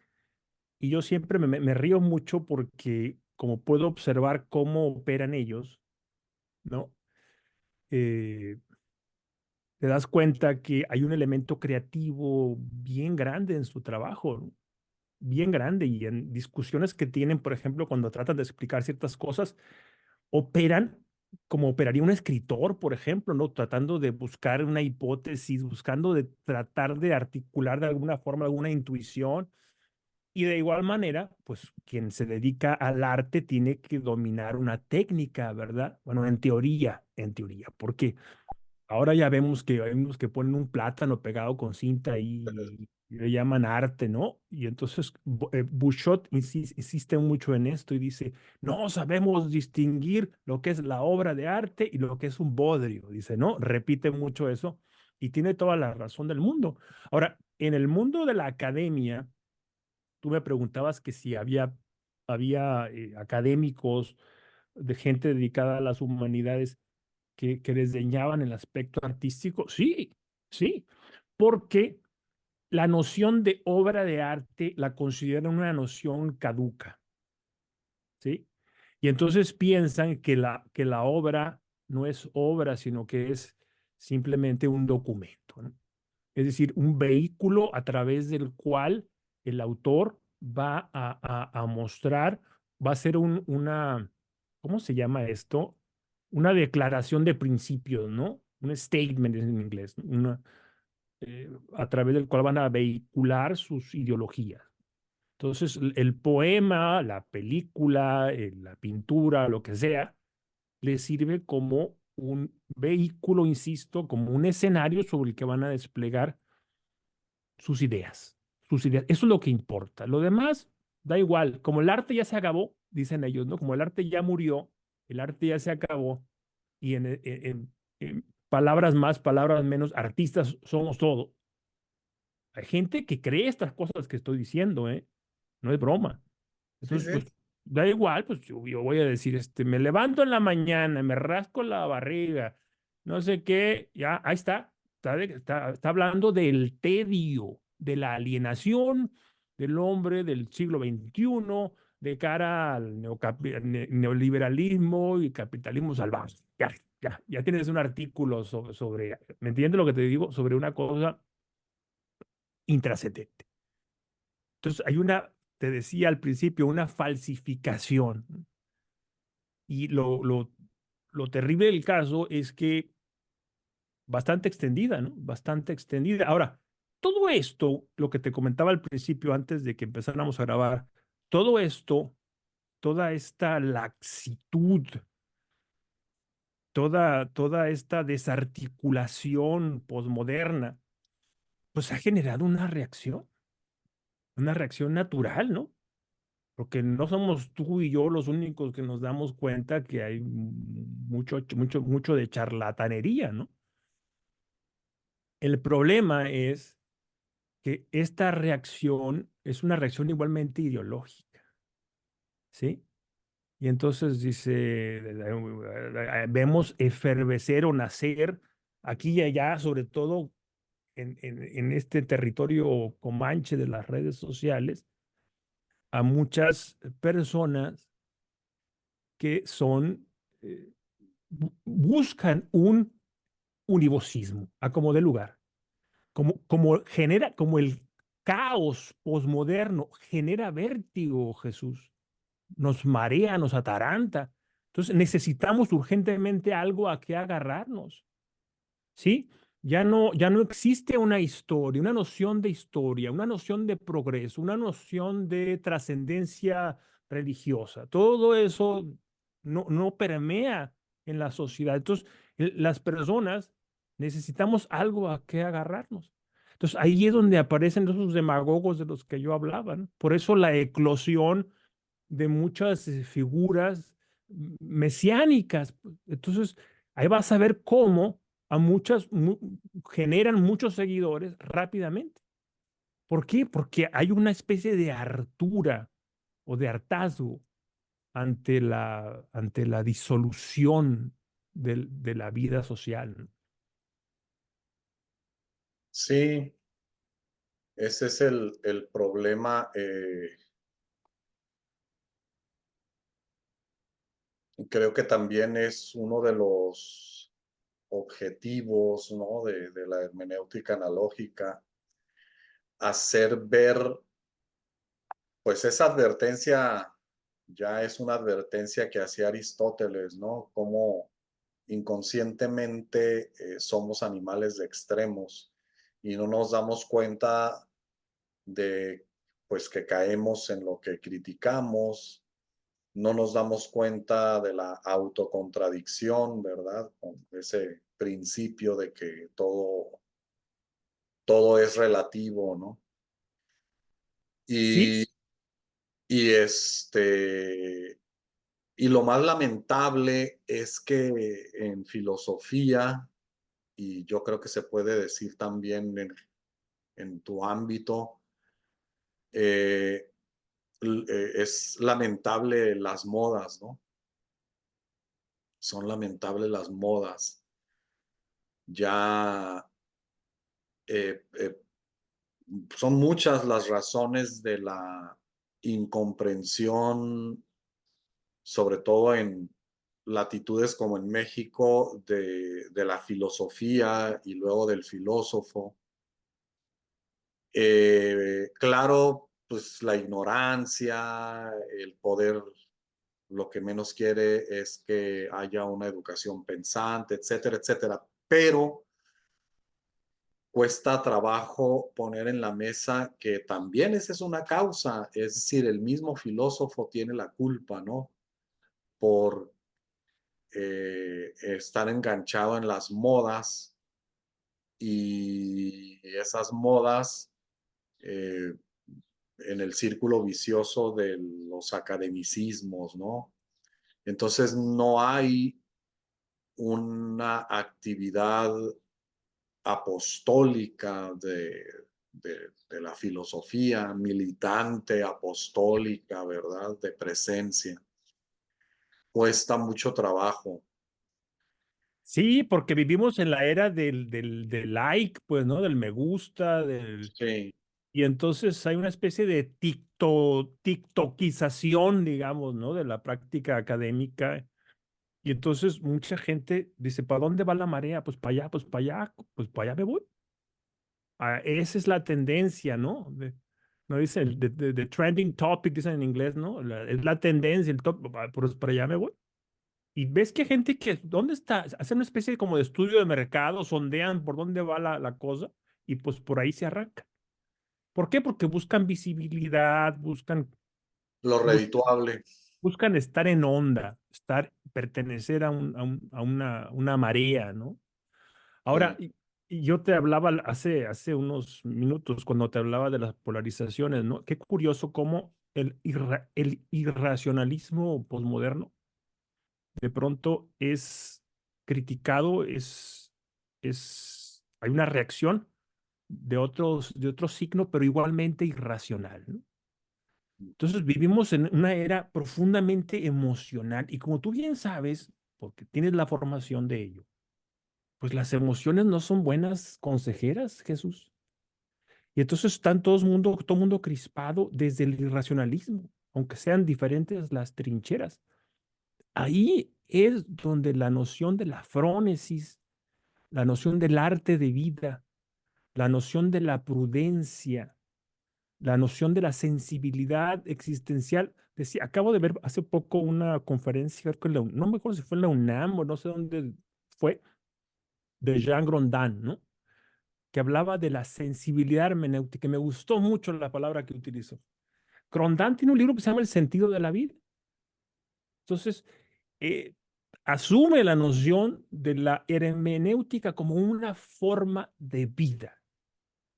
B: Y yo siempre me río mucho porque como puedo observar cómo operan ellos, ¿no? Eh, te das cuenta que hay un elemento creativo bien grande en su trabajo, ¿no? Bien grande y en discusiones que tienen, por ejemplo, cuando tratan de explicar ciertas cosas, operan como operaría un escritor, por ejemplo, ¿no? Tratando de buscar una hipótesis, buscando de tratar de articular de alguna forma alguna intuición. Y de igual manera, pues quien se dedica al arte tiene que dominar una técnica, ¿verdad? Bueno, en teoría, porque ahora ya vemos que hay unos que ponen un plátano pegado con cinta y le llaman arte, ¿no? Y entonces Bouchot insiste mucho en esto y dice, no sabemos distinguir lo que es la obra de arte y lo que es un bodrio, dice, ¿no? Repite mucho eso y tiene toda la razón del mundo. Ahora, en el mundo de la academia, tú me preguntabas que si había académicos, de gente dedicada a las humanidades que desdeñaban el aspecto artístico. Sí, sí, porque la noción de obra de arte la consideran una noción caduca, ¿sí? Y entonces piensan que la obra no es obra, sino que es simplemente un documento, ¿no? Es decir, un vehículo a través del cual el autor va a mostrar, va a ser ¿cómo se llama esto? Una declaración de principios, ¿no? Un statement en inglés, ¿no? A través del cual van a vehicular sus ideologías. Entonces, el poema, la película, la pintura, lo que sea, le sirve como un vehículo, insisto, como un escenario sobre el que van a desplegar sus ideas, sus ideas. Eso es lo que importa. Lo demás da igual. Como el arte ya se acabó, dicen ellos, ¿no? Como el arte ya murió, el arte ya se acabó y palabras más, palabras menos, artistas somos todos. Hay gente que cree estas cosas que estoy diciendo, ¿eh? No es broma.
A: Sí,
B: Entonces,
A: sí.
B: pues, da igual, pues yo voy a decir, me levanto en la mañana, me rasco la barriga, no sé qué, ya, ahí está. Está hablando del tedio, de la alienación del hombre del siglo XXI de cara al neoliberalismo y capitalismo salvaje. Ya tienes un artículo sobre, ¿me entiendes lo que te digo? Sobre una cosa intrascendente. Entonces, te decía al principio, una falsificación. Y lo terrible del caso es que bastante extendida, ¿no? Bastante extendida. Ahora, todo esto, lo que te comentaba al principio, antes de que empezáramos a grabar, todo esto, toda esta laxitud, toda esta desarticulación posmoderna, pues ha generado una reacción natural, ¿no? Porque no somos tú y yo los únicos que nos damos cuenta que hay mucho de charlatanería, ¿no? El problema es que esta reacción es una reacción igualmente ideológica, ¿sí? Y entonces dice, vemos efervecer o nacer aquí y allá, sobre todo en este territorio comanche de las redes sociales, a muchas personas que son, buscan un univocismo, a como de lugar, como el caos posmoderno genera vértigo, Jesús, nos marea, nos ataranta. Entonces necesitamos urgentemente algo a que agarrarnos, ¿sí? Ya no existe una historia, una noción de historia, una noción de progreso, una noción de trascendencia religiosa. Todo eso no permea en la sociedad. Entonces, las personas necesitamos algo a qué agarrarnos. Entonces, ahí es donde aparecen esos demagogos de los que yo hablaba, ¿no? Por eso la eclosión de muchas figuras mesiánicas. Entonces, ahí vas a ver cómo a generan muchos seguidores rápidamente. ¿Por qué? Porque hay una especie de hartura o de hartazgo ante la disolución de la vida social, ¿no?
A: Sí, ese es el problema. Creo que también es uno de los objetivos, ¿no? de la hermenéutica analógica, hacer ver, pues esa advertencia ya es una advertencia que hacía Aristóteles, ¿no? Como inconscientemente somos animales de extremos y no nos damos cuenta de, pues, que caemos en lo que criticamos, no nos damos cuenta de la autocontradicción, ¿verdad? Con ese principio de que todo es relativo, ¿no?
B: Sí,
A: Y, y y lo más lamentable es que en filosofía, y yo creo que se puede decir también en tu ámbito, eh, es lamentable las modas, ¿no? Son lamentables las modas. Ya eh, eh, son muchas las razones de la incomprensión, sobre todo en latitudes como en México, de la filosofía y luego del filósofo. Claro, pues la ignorancia, el poder, lo que menos quiere es que haya una educación pensante, etcétera, etcétera. Pero cuesta trabajo poner en la mesa que también esa es una causa, es decir, el mismo filósofo tiene la culpa, ¿no? Por estar enganchado en las modas y esas modas eh, en el círculo vicioso de los academicismos, ¿no? Entonces no hay una actividad apostólica de la filosofía, militante, apostólica, ¿verdad? De presencia. Cuesta mucho trabajo.
B: Sí, porque vivimos en la era del like, pues, ¿no? Del me gusta,
A: Sí,
B: y entonces hay una especie de tiktokización, digamos, ¿no? De la práctica académica. Y entonces mucha gente dice, ¿para dónde va la marea? Pues para allá, pues para allá, pues para allá me voy. Esa es la tendencia, ¿no? No dice de trending topic, dicen en inglés, ¿no? Es la tendencia, el top, pues para allá me voy. Y ves que hay gente que, ¿dónde está? Hacen una especie como de estudio de mercado, sondean por dónde va la cosa y pues por ahí se arranca. ¿Por qué? Porque buscan visibilidad,
A: lo
B: bus-
A: redituable.
B: buscan estar en onda, pertenecer a una marea, ¿no? Ahora,
A: Sí.
B: y yo te hablaba hace unos minutos cuando te hablaba de las polarizaciones, ¿no? Qué curioso cómo el irracionalismo posmoderno de pronto es criticado, hay una reacción de otro signo, pero igualmente irracional, ¿no? Entonces vivimos en una era profundamente emocional y como tú bien sabes, porque tienes la formación de ello, pues las emociones no son buenas consejeras, Jesús. Y entonces están todo mundo crispado desde el irracionalismo, aunque sean diferentes las trincheras. Ahí es donde la noción de la frónesis, la noción del arte de vida, la noción de la prudencia, la noción de la sensibilidad existencial. Decía, acabo de ver hace poco una conferencia, creo que no me acuerdo si fue en la UNAM o no sé dónde fue, de Jean Grondin, ¿no? Que hablaba de la sensibilidad hermenéutica. Me gustó mucho la palabra que utilizó. Grondin tiene un libro que se llama El sentido de la vida. Entonces, eh, asume la noción de la hermenéutica como una forma de vida.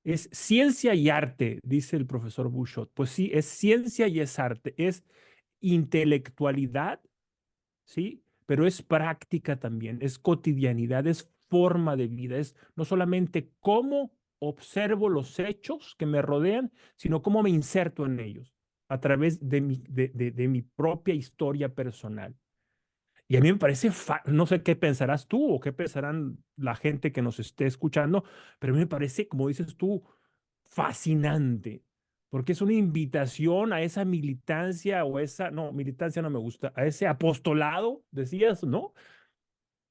B: Es ciencia y arte, dice el profesor Bouchot. Pues sí, es ciencia y es arte, es intelectualidad, ¿sí? Pero es práctica también, es cotidianidad, es forma de vida, es no solamente cómo observo los hechos que me rodean, sino cómo me inserto en ellos a través de mi propia historia personal. Y a mí me parece, no sé qué pensarás tú o qué pensarán la gente que nos esté escuchando, pero a mí me parece, como dices tú, fascinante, porque es una invitación a esa militancia o esa, no, militancia no me gusta, a ese apostolado, decías, ¿no?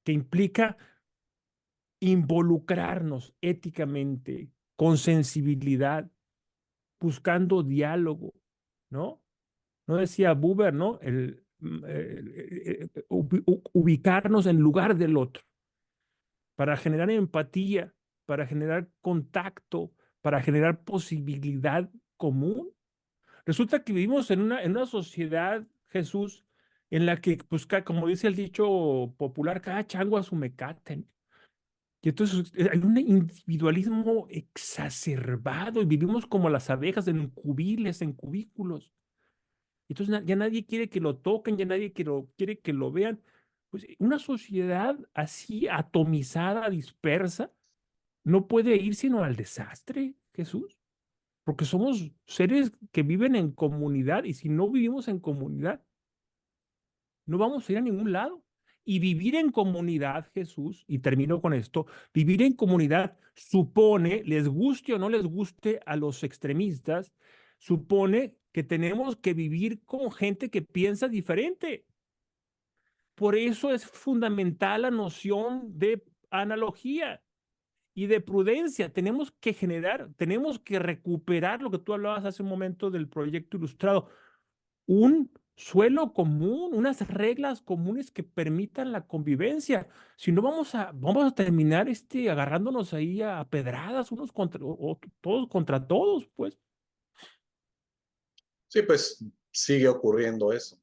B: Que implica involucrarnos éticamente, con sensibilidad, buscando diálogo, ¿no? No decía Buber, ¿no? Ubicarnos en lugar del otro para generar empatía, para generar contacto, para generar posibilidad común. Resulta que vivimos en una sociedad, Jesús, en la que, pues, como dice el dicho popular, cada chango a su mecate, ¿no? Y entonces hay un individualismo exacerbado y vivimos como las abejas en cubiles, en cubículos. Entonces ya nadie quiere que lo toquen, ya nadie quiere que lo vean. Pues una sociedad así atomizada, dispersa, no puede ir sino al desastre, Jesús, porque somos seres que viven en comunidad y si no vivimos en comunidad, no vamos a ir a ningún lado. Y vivir en comunidad, Jesús, y termino con esto, vivir en comunidad supone, les guste o no les guste a los extremistas, supone que tenemos que vivir con gente que piensa diferente. Por eso es fundamental la noción de analogía y de prudencia. Tenemos que recuperar lo que tú hablabas hace un momento del proyecto ilustrado, un suelo común, unas reglas comunes que permitan la convivencia. Si no, vamos a terminar agarrándonos ahí a pedradas unos contra o todos contra todos, pues.
A: Sí, pues sigue ocurriendo eso.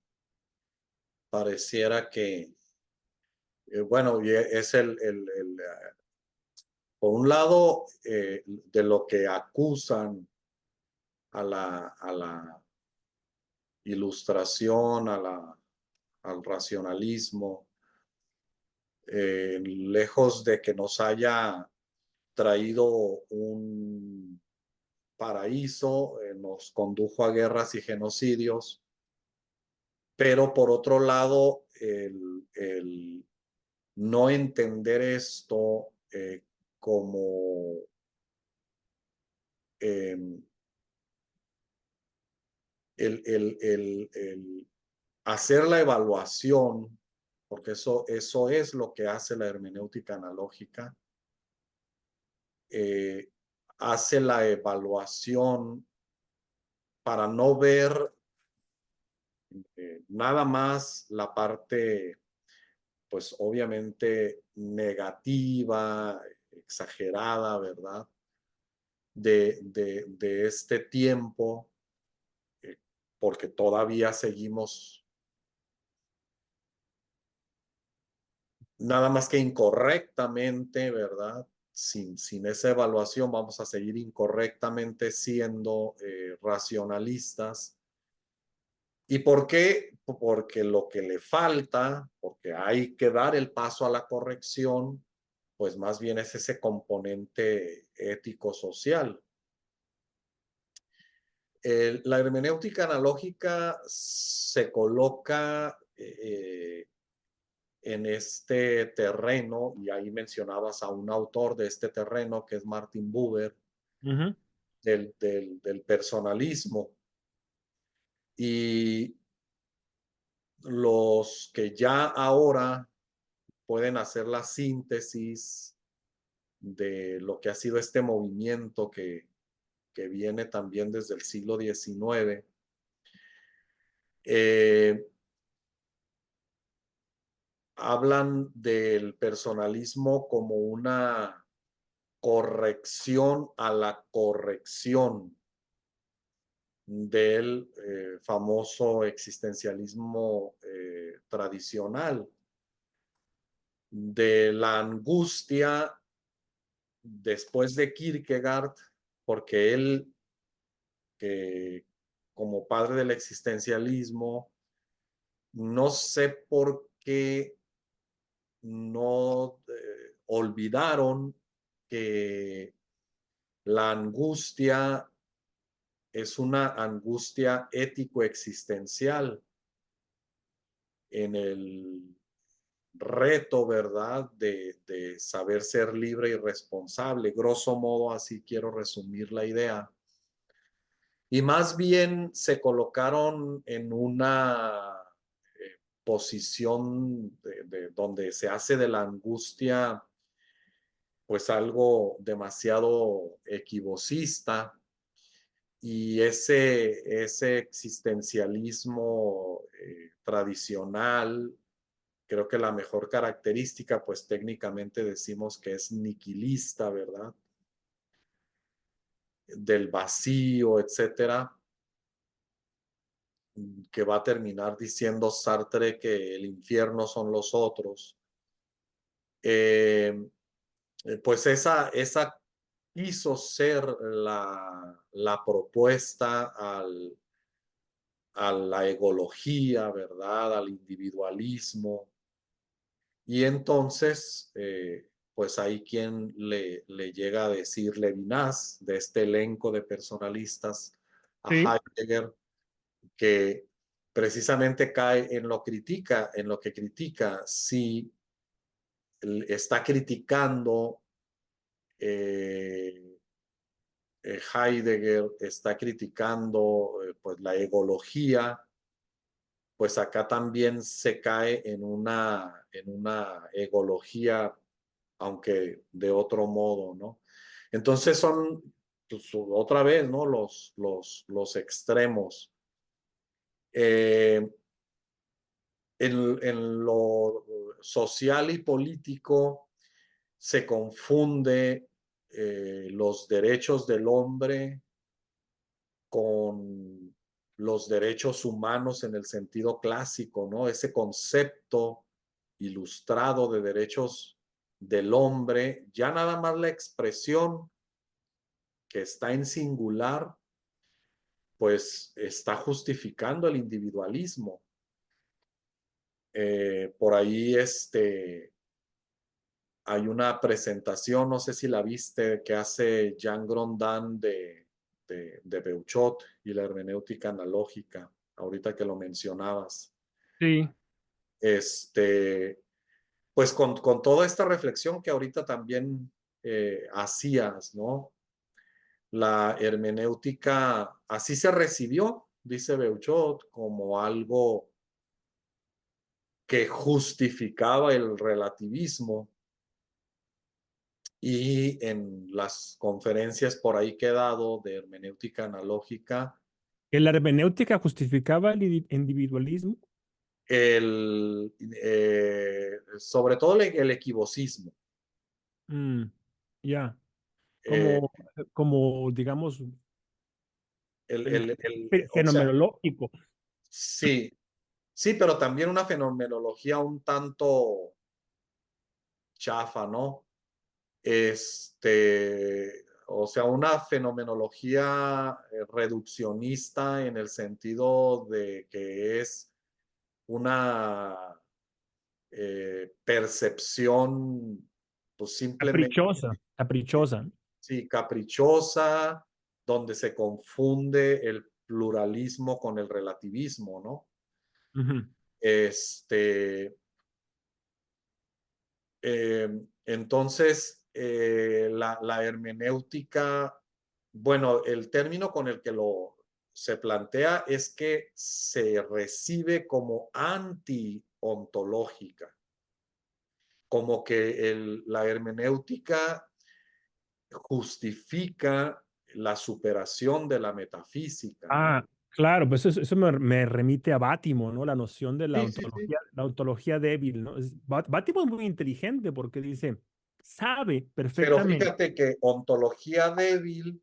A: Pareciera que, bueno, y es por un lado, de lo que acusan a la ilustración, al racionalismo, lejos de que nos haya traído un paraíso, nos condujo a guerras y genocidios, pero por otro lado, el no entender esto como em, el hacer la evaluación, porque eso es lo que hace la hermenéutica analógica, eh, hace la evaluación para no ver nada más la parte, pues obviamente negativa, exagerada, ¿verdad? De este tiempo, eh, porque todavía seguimos nada más que incorrectamente, ¿verdad? Sin esa evaluación vamos a seguir incorrectamente siendo racionalistas. ¿Y por qué? Porque lo que le falta, porque hay que dar el paso a la corrección, pues más bien es ese componente ético-social. La hermenéutica analógica se coloca en este terreno, y ahí mencionabas a un autor de este terreno, que es Martin Buber,
B: Ujú.
A: del personalismo. Y los que ya ahora pueden hacer la síntesis de lo que ha sido este movimiento que viene también desde el siglo XIX, eh, hablan del personalismo como una corrección a la corrección del famoso existencialismo tradicional, de la angustia después de Kierkegaard, porque él, que como padre del existencialismo, no sé por qué no olvidaron que la angustia es una angustia ético-existencial en el reto, ¿verdad?, de saber ser libre y responsable. Grosso modo, así quiero resumir la idea. Y más bien se colocaron en una posición donde se hace de la angustia pues algo demasiado equivocista, y ese existencialismo tradicional, creo que la mejor característica, pues técnicamente decimos que es niquilista, ¿verdad? Del vacío, etcétera, que va a terminar diciendo Sartre que el infierno son los otros. Eh, pues esa quiso ser la propuesta a la egología, ¿verdad? Al individualismo. Y entonces, pues hay quien le llega a decir Levinas, de este elenco de personalistas,
B: Sí,
A: a Heidegger, que precisamente cae en lo que critica, si está criticando eh, Heidegger, está criticando pues la egología, pues acá también se cae en una egología, aunque de otro modo, ¿no? Entonces son, pues, otra vez, ¿no? Los extremos. Eh, en lo social y político se confunde los derechos del hombre con los derechos humanos en el sentido clásico, ¿no? Ese concepto ilustrado de derechos del hombre, ya nada más la expresión que está en singular, pues está justificando el individualismo. Por ahí hay una presentación, no sé si la viste, que hace Jean Grondin de Beuchot y la hermenéutica analógica, ahorita que lo mencionabas.
B: Sí.
A: Este, pues con toda esta reflexión que ahorita también hacías, ¿no? La hermenéutica así se recibió, dice Beuchot, como algo que justificaba el relativismo. Y en las conferencias por ahí que he dado de hermenéutica analógica,
B: ¿Que la hermenéutica justificaba el individualismo?
A: sobre todo el equivocismo.
B: Mm, ya,
A: eh,
B: como, digamos, el
A: o sea,
B: fenomenológico.
A: sí, sí, pero también una fenomenología un tanto chafa, ¿no? O sea, una fenomenología reduccionista en el sentido de que es una percepción, pues simplemente,
B: Caprichosa, caprichosa.
A: sí, caprichosa, donde se confunde el pluralismo con el relativismo, ¿no?
B: Ujú.
A: Este, entonces, la hermenéutica, bueno, el término con el que se plantea es que se recibe como anti-ontológica, como que la hermenéutica justifica la superación de la metafísica, ¿no?
B: Ah, claro, pues eso me remite a Bátimo, ¿no? La noción de
A: Sí, sí, sí.
B: la ontología débil, ¿no? Bátimo es muy inteligente porque dice, sabe
A: Pero
B: perfectamente
A: fíjate que ontología débil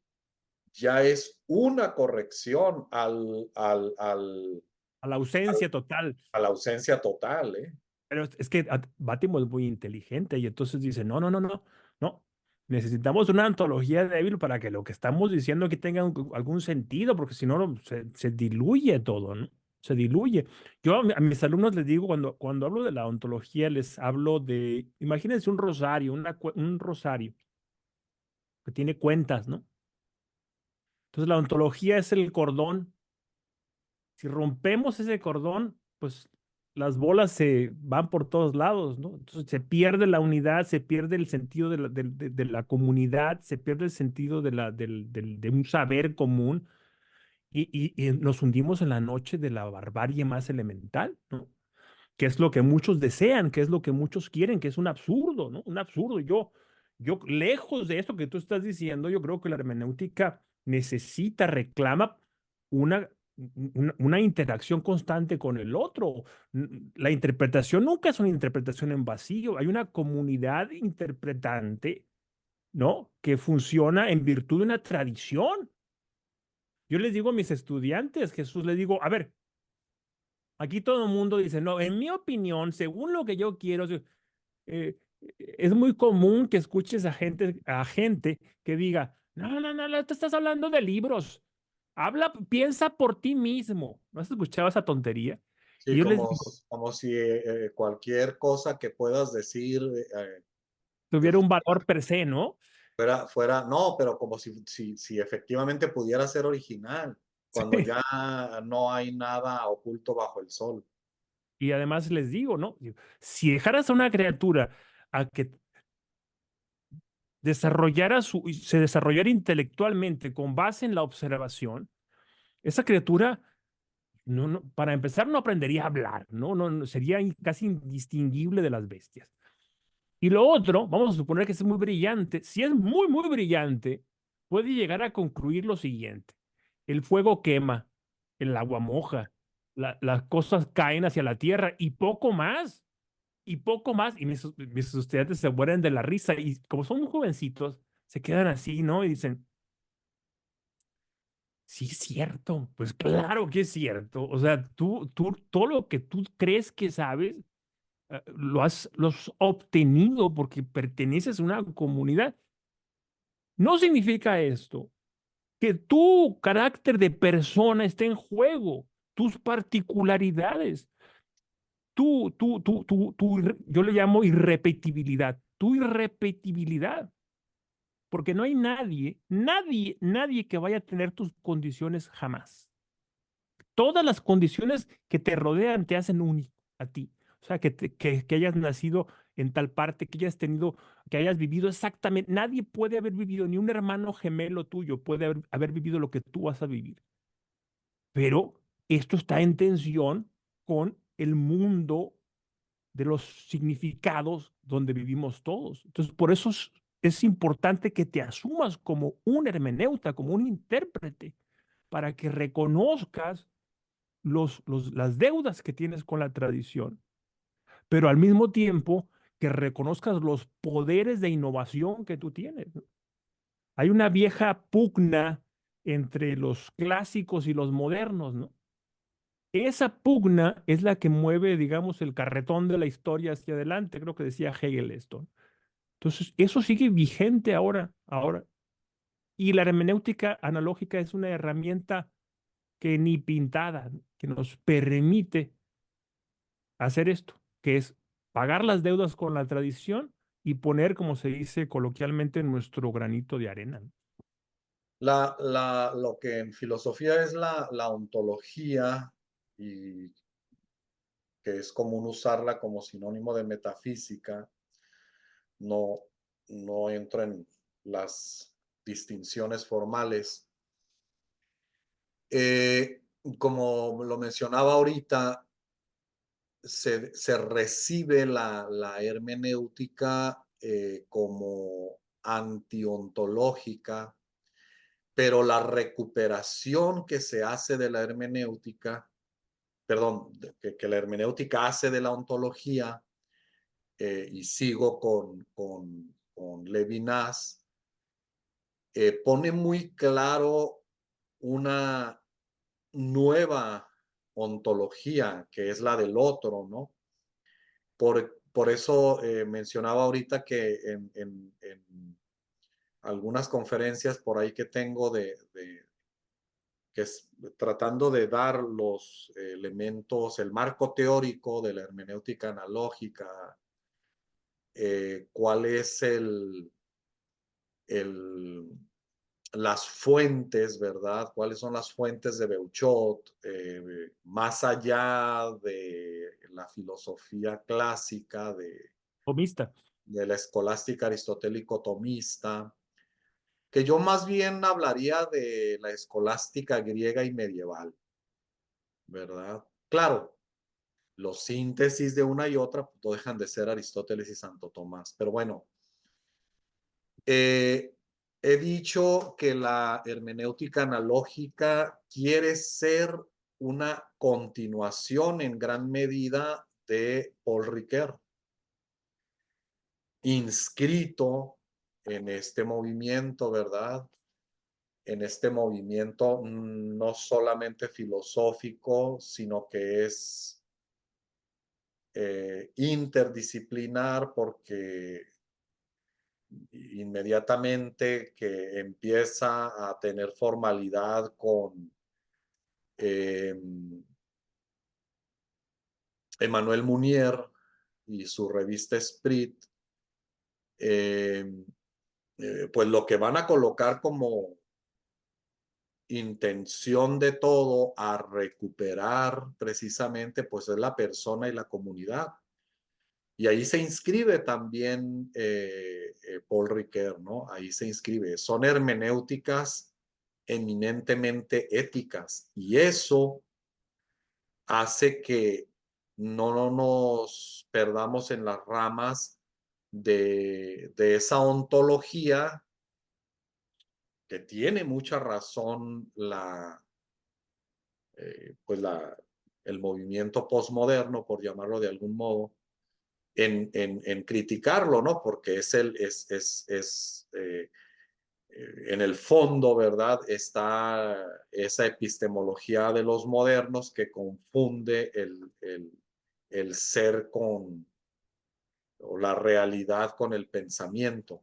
A: ya es una corrección
B: a la ausencia total.
A: a la ausencia total, ¿eh?
B: Pero es que Bátimo es muy inteligente y entonces dice, no, no, no, no, no. Necesitamos una ontología débil para que lo que estamos diciendo aquí tenga algún sentido, porque si no, se diluye todo, ¿no? Se diluye. Yo a mis alumnos les digo, cuando hablo de la ontología, les hablo de, imagínense un rosario, un rosario que tiene cuentas, ¿no? Entonces la ontología es el cordón. Si rompemos ese cordón, pues las bolas se van por todos lados, ¿no? Entonces se pierde la unidad, se pierde el sentido de la comunidad, se pierde el sentido de un saber común y nos hundimos en la noche de la barbarie más elemental, ¿no? Que es lo que muchos desean, que es lo que muchos quieren, que es un absurdo, ¿no? Un absurdo. Yo lejos de eso que tú estás diciendo, yo creo que la hermenéutica necesita, reclama una, una interacción constante con el otro. La interpretación nunca es una interpretación en vacío, hay una comunidad interpretante, ¿no? Que funciona en virtud de una tradición. Yo les digo a mis estudiantes, Jesús, les digo, a ver, aquí todo el mundo dice, no, en mi opinión, según lo que yo quiero, es muy común que escuches a gente que diga, no, no, no, no, te estás hablando de libros. Habla, piensa por ti mismo. ¿No has escuchado esa tontería?
A: Sí,
B: Y yo les digo,
A: como si cualquier cosa que puedas decir
B: tuviera un valor per se, ¿no?
A: no, pero como si efectivamente pudiera ser original, cuando
B: Sí.
A: ya no hay nada oculto bajo el sol.
B: Y además les digo, ¿no? Si dejaras a una criatura a que se desarrollara intelectualmente con base en la observación, esa criatura no, no, para empezar, no aprendería a hablar, ¿no? Sería casi indistinguible de las bestias. Y lo otro, vamos a suponer que es muy brillante. Si es muy, muy brillante, puede llegar a concluir lo siguiente. El fuego quema, el agua moja, las cosas caen hacia la tierra y poco más, y poco más. Y mis estudiantes se mueren de la risa y como son muy jovencitos, se quedan así, ¿no? Y dicen, sí, es cierto. Pues claro que es cierto. O sea, todo lo que tú crees que sabes, lo has obtenido porque perteneces a una comunidad. No significa esto que tu carácter de persona esté en juego, tus particularidades, yo le llamo irrepetibilidad. tu irrepetibilidad, porque no hay nadie que vaya a tener tus condiciones jamás. Todas las condiciones que te rodean te hacen único a ti. O sea, que hayas nacido en tal parte, que hayas tenido, que hayas vivido exactamente. Nadie puede haber vivido, ni un hermano gemelo tuyo puede haber vivido lo que tú vas a vivir. Pero esto está en tensión con el mundo de los significados donde vivimos todos. Entonces, por eso es importante que te asumas como un hermeneuta, como un intérprete, para que reconozcas las deudas que tienes con la tradición, pero al mismo tiempo que reconozcas los poderes de innovación que tú tienes, ¿no? Hay una vieja pugna entre los clásicos y los modernos, ¿no? Esa pugna es la que mueve, digamos, el carretón de la historia hacia adelante, creo que decía Hegel esto. Entonces, eso sigue vigente ahora. Y la hermenéutica analógica es una herramienta que ni pintada, ¿no?, que nos permite hacer esto, que es pagar las deudas con la tradición y poner, como se dice coloquialmente, nuestro granito de arena, ¿no?
A: Lo que en filosofía es la ontología y que es común usarla como sinónimo de metafísica, no, no entro en las distinciones formales. Eh, Como lo mencionaba ahorita, se recibe la hermenéutica como antiontológica, pero la recuperación que se hace de la hermenéutica, perdón, que la hermenéutica hace de la ontología, y sigo con Levinas, pone muy claro una nueva ontología, que es la del otro, ¿no? Por eso mencionaba ahorita que en algunas conferencias por ahí que tengo que es tratando de dar los elementos, el marco teórico de la hermenéutica analógica, cuál es el, las fuentes, ¿verdad? ¿Cuáles son las fuentes de Beuchot? Más allá de la filosofía clásica
B: Tomista.
A: de la escolástica aristotélico-tomista, que yo más bien hablaría de la escolástica griega y medieval, ¿verdad? Claro, los síntesis de una y otra pues, no dejan de ser Aristóteles y Santo Tomás, pero bueno, eh, he dicho que la hermenéutica analógica quiere ser una continuación en gran medida de Paul Ricoeur, inscrito en este movimiento, ¿verdad? En este movimiento no solamente filosófico, sino que es interdisciplinar porque inmediatamente que empieza a tener formalidad con eh, Emmanuel Mounier y su revista Esprit, eh, pues lo que van a colocar como intención de todo a recuperar precisamente pues es la persona y la comunidad. Y ahí se inscribe también Paul Ricoeur, ¿no? Ahí se inscribe. Son hermenéuticas eminentemente éticas y eso hace que no nos perdamos en las ramas de esa ontología que tiene mucha razón pues el movimiento postmoderno, por llamarlo de algún modo, en criticarlo, ¿no? Porque en el fondo, ¿verdad? Está esa epistemología de los modernos que confunde el ser o la realidad con el pensamiento.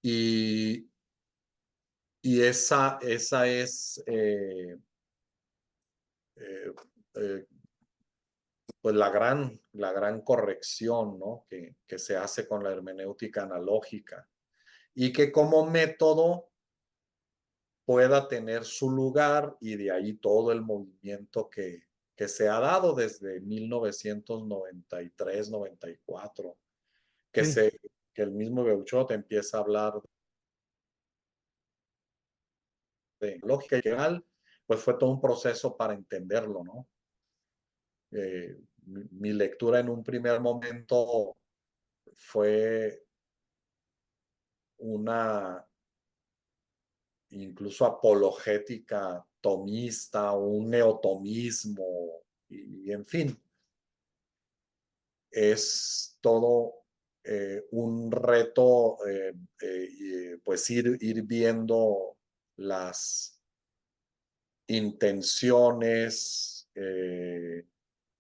A: Y, y esa es, eh, eh, pues la gran corrección, ¿no? Que se hace con la hermenéutica analógica y que como método pueda tener su lugar y de ahí todo el movimiento que se ha dado desde 1993-94, que,
B: Sí.
A: que el mismo Beuchot empieza a hablar de lógica y general, pues fue todo un proceso para entenderlo, ¿no? Mi lectura en un primer momento fue una incluso apologética tomista, un neotomismo, y en fin, es todo un reto, pues ir viendo las intenciones,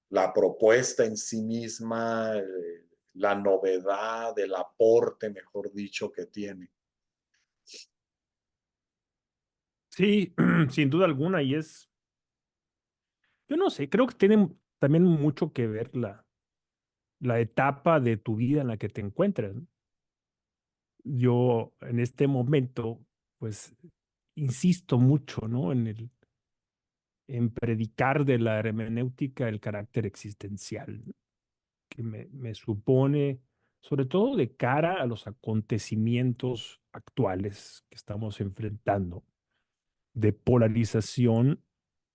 A: la propuesta en sí misma, la novedad, el aporte, mejor dicho, que tiene.
B: Sí, sin duda alguna, y yo no sé, creo que tiene también mucho que ver la etapa de tu vida en la que te encuentras, ¿no? Yo en este momento, pues, insisto mucho, ¿no? En predicar de la hermenéutica el carácter existencial, ¿no? Que me supone, sobre todo de cara a los acontecimientos actuales que estamos enfrentando, de polarización,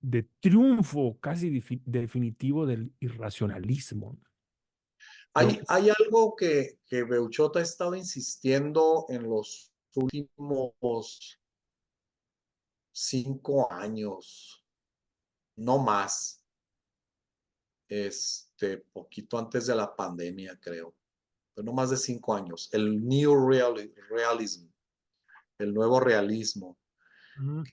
B: de triunfo casi definitivo del irracionalismo. Creo que
A: Hay algo que Beuchot ha estado insistiendo en los últimos 5 años, no más, poquito antes de la pandemia, creo, pero no más de 5 años, el Realism, el nuevo realismo.
B: ujú,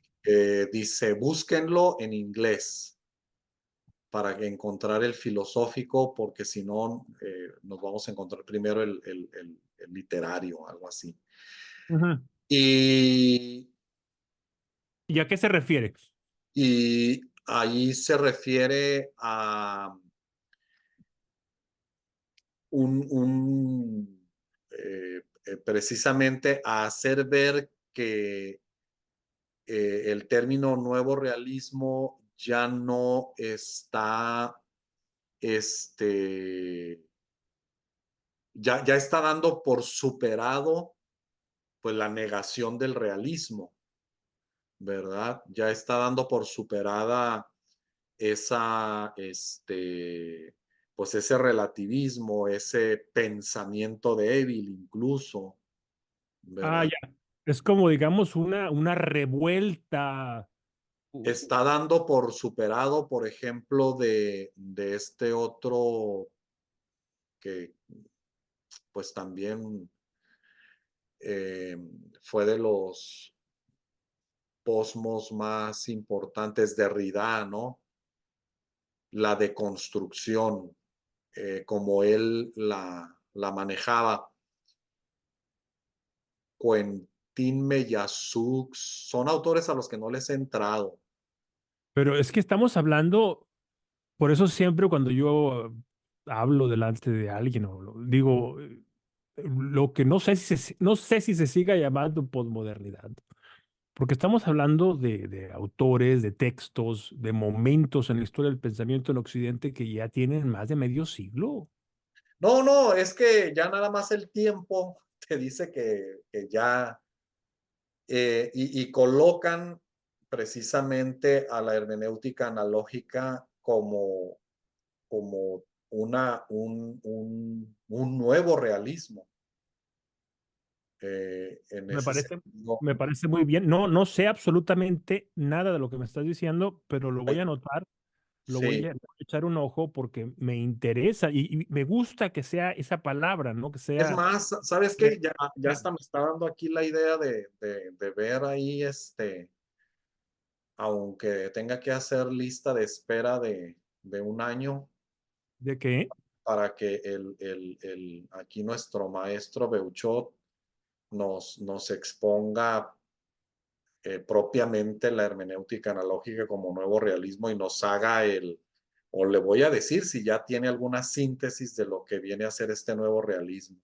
A: Dice, búsquenlo en inglés para encontrar el filosófico, porque si no, nos vamos a encontrar primero el literario, algo así.
B: ujú.
A: Y,
B: ¿Y a qué se refiere?
A: y ahí se refiere a precisamente a hacer ver que el término nuevo realismo ya no está, este, ya está dando por superado pues la negación del realismo, ¿verdad? Ya está dando por superada esa, pues ese relativismo, ese pensamiento débil incluso,
B: Ah,
A: ¿verdad?
B: ya. Es como, digamos, una revuelta.
A: Está dando por superado, por ejemplo, de este otro que pues también eh, fue de los posmos más importantes, de Derrida, ¿no? La deconstrucción, como él la manejaba. Quentin Meyasuk, son autores a los que no les he entrado.
B: Pero es que estamos hablando, por eso siempre cuando yo hablo delante de alguien o digo, lo que no sé no sé si se siga llamando posmodernidad, porque estamos hablando de autores, de textos, de momentos en la historia del pensamiento en Occidente que ya tienen más de medio siglo.
A: No, no, es que ya nada más el tiempo te dice que ya, y colocan precisamente a la hermenéutica analógica como un nuevo realismo, en
B: Me
A: ese
B: parece,
A: sentido.
B: me parece muy bien. No, no sé absolutamente nada de lo que me estás diciendo, pero lo voy
A: Ay,
B: a anotar,
A: sí,
B: le voy a echar un ojo porque me interesa y me gusta que sea esa palabra, ¿no? Que
A: es
B: sea
A: más, ¿sabes
B: la
A: qué? Ya hasta me está dando aquí la idea de ver ahí, aunque tenga que hacer lista de espera de un año
B: de que,
A: para que aquí nuestro maestro Beuchot nos exponga propiamente la hermenéutica analógica como nuevo realismo y nos haga o le voy a decir si ya tiene alguna síntesis de lo que viene a ser este nuevo realismo.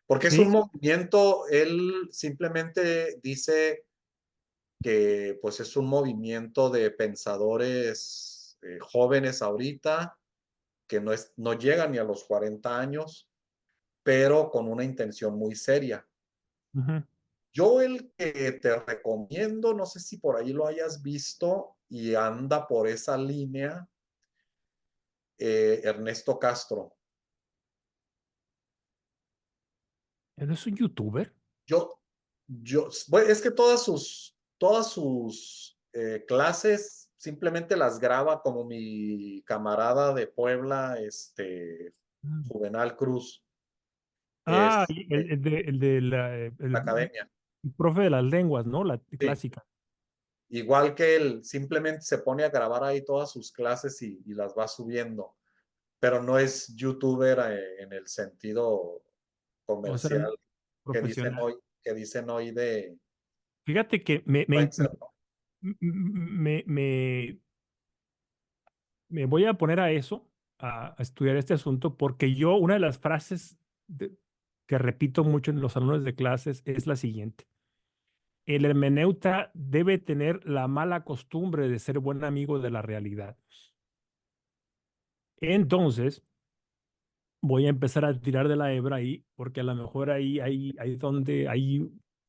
A: Porque es
B: Sí.
A: un movimiento, él simplemente dice que pues es un movimiento de pensadores jóvenes ahorita, que no llegan ni a los 40 años, pero con una intención muy seria.
B: Ujú.
A: Yo el que te recomiendo, no sé si por ahí lo hayas visto y anda por esa línea, Ernesto Castro.
B: ¿Él es un youtuber?
A: Yo, bueno, es que todas sus clases simplemente las graba como mi camarada de Puebla,
B: Mm.
A: Juvenal Cruz,
B: Ah,
A: es
B: y el de
A: la academia.
B: el profe de las lenguas, ¿no? La
A: Sí,
B: clásica.
A: igual que él, simplemente se pone a grabar ahí todas sus clases y las va subiendo, pero no es youtuber en el sentido
B: O sea,
A: comercial
B: profesional.
A: que dicen hoy de
B: Fíjate que
A: influencer, ¿no?
B: me, me, me voy a poner a eso, a estudiar este asunto, porque yo, una de las frases que repito mucho en los salones de clases es la siguiente. El hermeneuta debe tener la mala costumbre de ser buen amigo de la realidad. Entonces, voy a empezar a tirar de la hebra ahí, porque a lo mejor ahí hay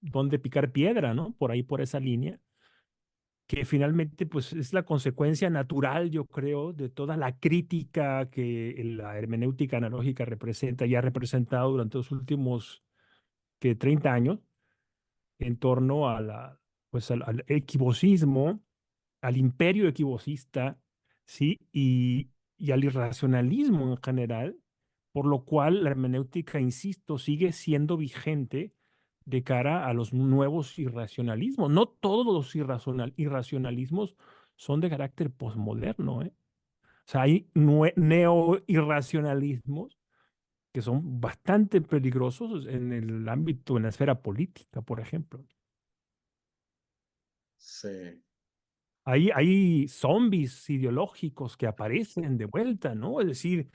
B: donde picar piedra, ¿no? Por ahí, por esa línea, que finalmente, pues, es la consecuencia natural, yo creo, de toda la crítica que la hermenéutica analógica representa y ha representado durante los últimos, que 30 años, en torno a pues, al equivocismo, al imperio equivocista, ¿sí? Y al irracionalismo en general, por lo cual la hermenéutica, insisto, sigue siendo vigente de cara a los nuevos irracionalismos. No todos los irracionalismos son de carácter posmoderno, ¿eh? O sea, hay neo-irracionalismos que son bastante peligrosos en el ámbito, en la esfera política, por ejemplo.
A: Sí,
B: Hay zombies ideológicos que aparecen de vuelta, ¿no? Es decir,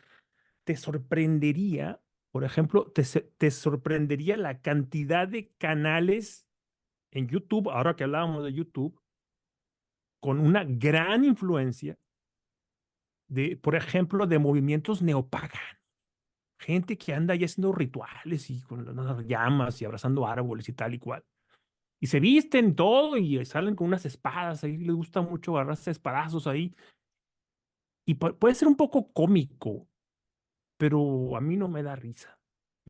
B: te sorprendería, por ejemplo, te sorprendería la cantidad de canales en YouTube, ahora que hablábamos de YouTube, con una gran influencia de, por ejemplo, de movimientos neopaganos. Gente que anda ahí haciendo rituales y con las llamas y abrazando árboles y tal y cual. Y se visten todo y salen con unas espadas, ahí les gusta mucho agarrarse a espadazos ahí. Y puede ser un poco cómico, pero a mí no me da risa.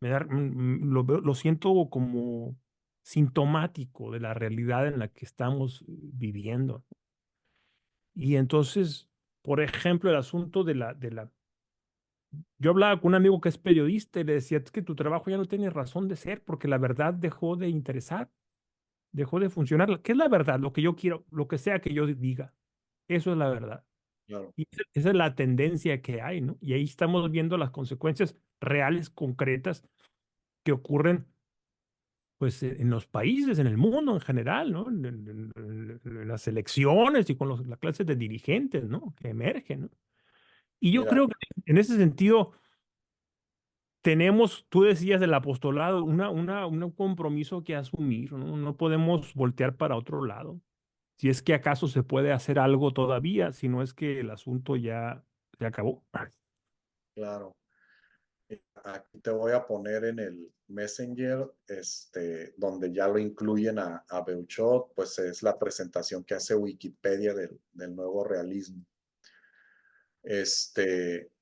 B: Lo siento como sintomático de la realidad en la que estamos viviendo. Y entonces, por ejemplo, el asunto yo hablaba con un amigo que es periodista y le decía, es que tu trabajo ya no tiene razón de ser porque la verdad dejó de interesar, dejó de funcionar. ¿Qué es la verdad? Lo que yo quiero, lo que sea que yo diga. Eso es la verdad.
A: claro.
B: Y esa es la tendencia que hay, ¿no? Y ahí estamos viendo las consecuencias reales, concretas, que ocurren, pues, en los países, en el mundo en general, ¿no? En las elecciones y con las clases de dirigentes, ¿no? Que emergen, ¿no? Y yo
A: Mira,
B: creo que en ese sentido tenemos, tú decías del apostolado, un compromiso que asumir, ¿no? No podemos voltear para otro lado. Si es que acaso se puede hacer algo todavía, si no es que el asunto ya se acabó.
A: claro. Aquí te voy a poner en el Messenger, donde ya lo incluyen a Beuchot, pues es la presentación que hace Wikipedia del nuevo realismo. Este,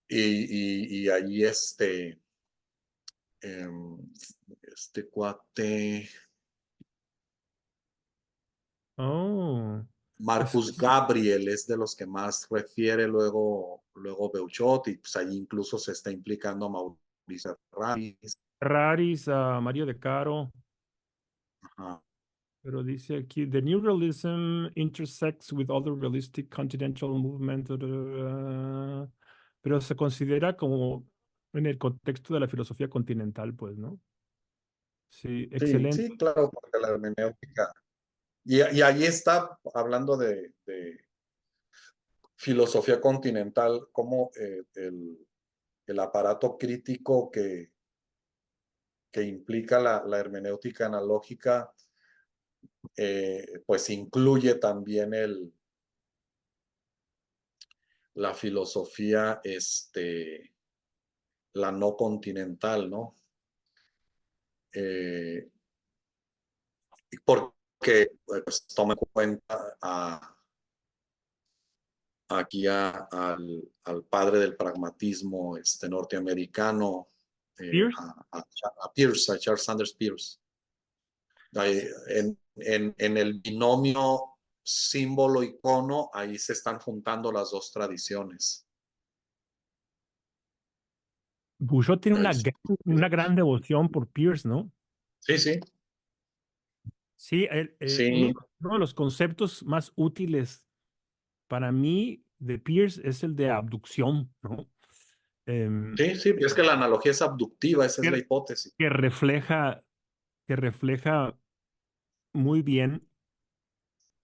A: y ahí em, este cuate,
B: Oh, es,
A: Marcus Gabriel es de los que más refiere luego Beuchot, y pues ahí incluso se está implicando a Mauricio Ramis.
B: Raris, Mario De Caro,
A: Ajá.
B: pero dice aquí, the new realism intersects with other realistic continental movement, pero se considera como en el contexto de la filosofía continental, pues, ¿no? Sí,
A: Sí,
B: excelente.
A: sí, claro, porque la hermenéutica. Y ahí está, hablando de filosofía continental, como el aparato crítico que implica la hermenéutica analógica, pues incluye también la filosofía, la no continental, ¿no? Eh, porque pues, toma en cuenta aquí al padre del pragmatismo norteamericano,
B: Pierce,
A: a Peirce, a Charles Sanders Peirce. En el binomio símbolo-icono, ahí se están juntando las dos tradiciones.
B: Bouchot tiene
A: Ahí
B: una gran devoción por Pierce, ¿no?
A: sí, sí,
B: Sí,
A: sí,
B: uno de los conceptos más útiles para mí de Pierce es el de abducción, ¿no? Em,
A: sí, sí, es que la analogía es abductiva, esa es la
B: que,
A: hipótesis.
B: que refleja, que refleja muy bien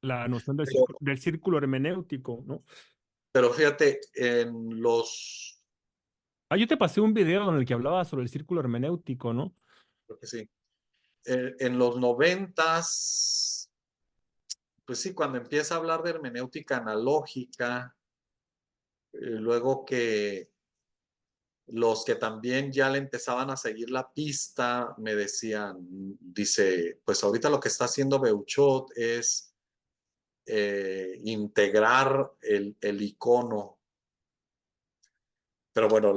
B: la noción
A: Pero,
B: del círculo hermenéutico, ¿no?
A: pero fíjate, en los,
B: Ah, yo te pasé un video en el que hablaba sobre el círculo hermenéutico, ¿no?
A: creo que sí, en los noventas, pues sí, cuando empieza a hablar de hermenéutica analógica, luego que los que también ya le empezaban a seguir la pista me decían, dice, pues ahorita lo que está haciendo Beuchot es integrar el icono, pero bueno,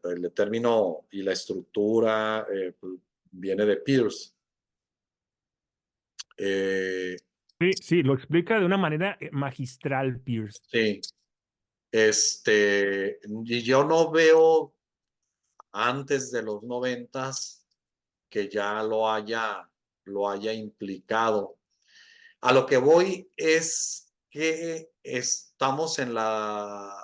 A: el término y la estructura pues, viene de Peirce. Eh,
B: Sí, sí, lo explica de una manera magistral, Pierce.
A: sí, y yo no veo antes de los noventas que ya lo haya implicado. A lo que voy es que estamos en la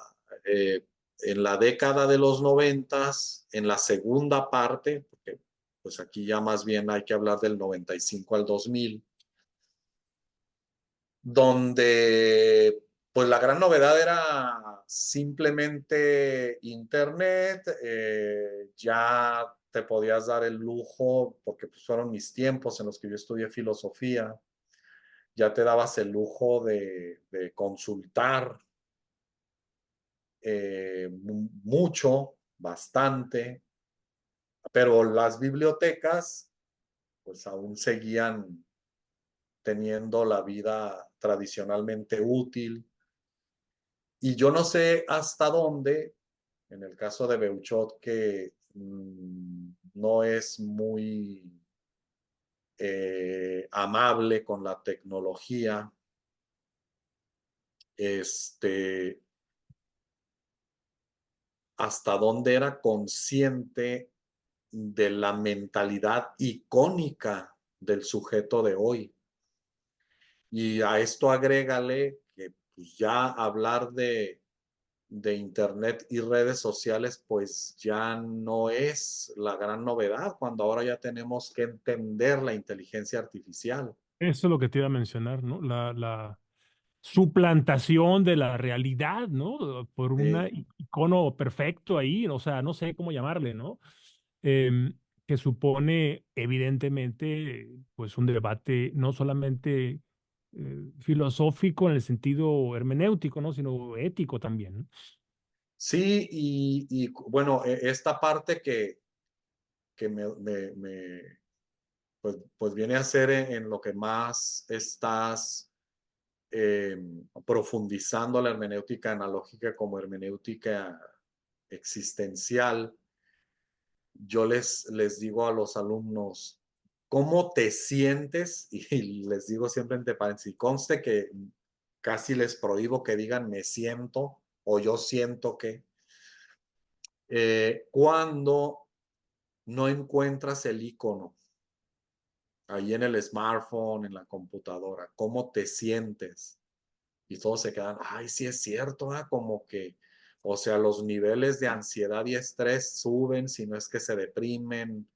A: década de los noventas, en la segunda parte, porque pues aquí ya más bien hay que hablar del 95 al 2000, donde pues la gran novedad era simplemente Internet, ya te podías dar el lujo, porque pues fueron mis tiempos en los que yo estudié filosofía, ya te dabas el lujo de consultar mucho, bastante, pero las bibliotecas pues aún seguían teniendo la vida tradicionalmente útil. Y yo no sé hasta dónde, en el caso de Beuchot, que no es muy amable con la tecnología, este, hasta dónde era consciente de la mentalidad icónica del sujeto de hoy. Y a esto agrégale que pues, ya hablar de Internet y redes sociales, pues ya no es la gran novedad, cuando ahora ya tenemos que entender la inteligencia artificial.
B: Eso es lo que te iba a mencionar, ¿no? La suplantación de la realidad, ¿no? Por un
A: Sí,
B: icono perfecto ahí, o sea, no sé cómo llamarle, ¿no? Que supone evidentemente, pues un debate no solamente filosófico en el sentido hermenéutico, ¿no? Sino ético también, ¿no?
A: sí y bueno, esta parte que pues viene a ser en lo que más estás eh, profundizando la hermenéutica analógica como hermenéutica existencial, yo les digo a los alumnos, ¿cómo te sientes? Y les digo siempre entre paréntesis, conste que casi les prohíbo que digan me siento o yo siento que, cuando no encuentras el icono ahí en el smartphone, en la computadora, ¿cómo te sientes? Y todos se quedan, ay, sí es cierto, como que, o sea, los niveles de ansiedad y estrés suben, si no es que se deprimen,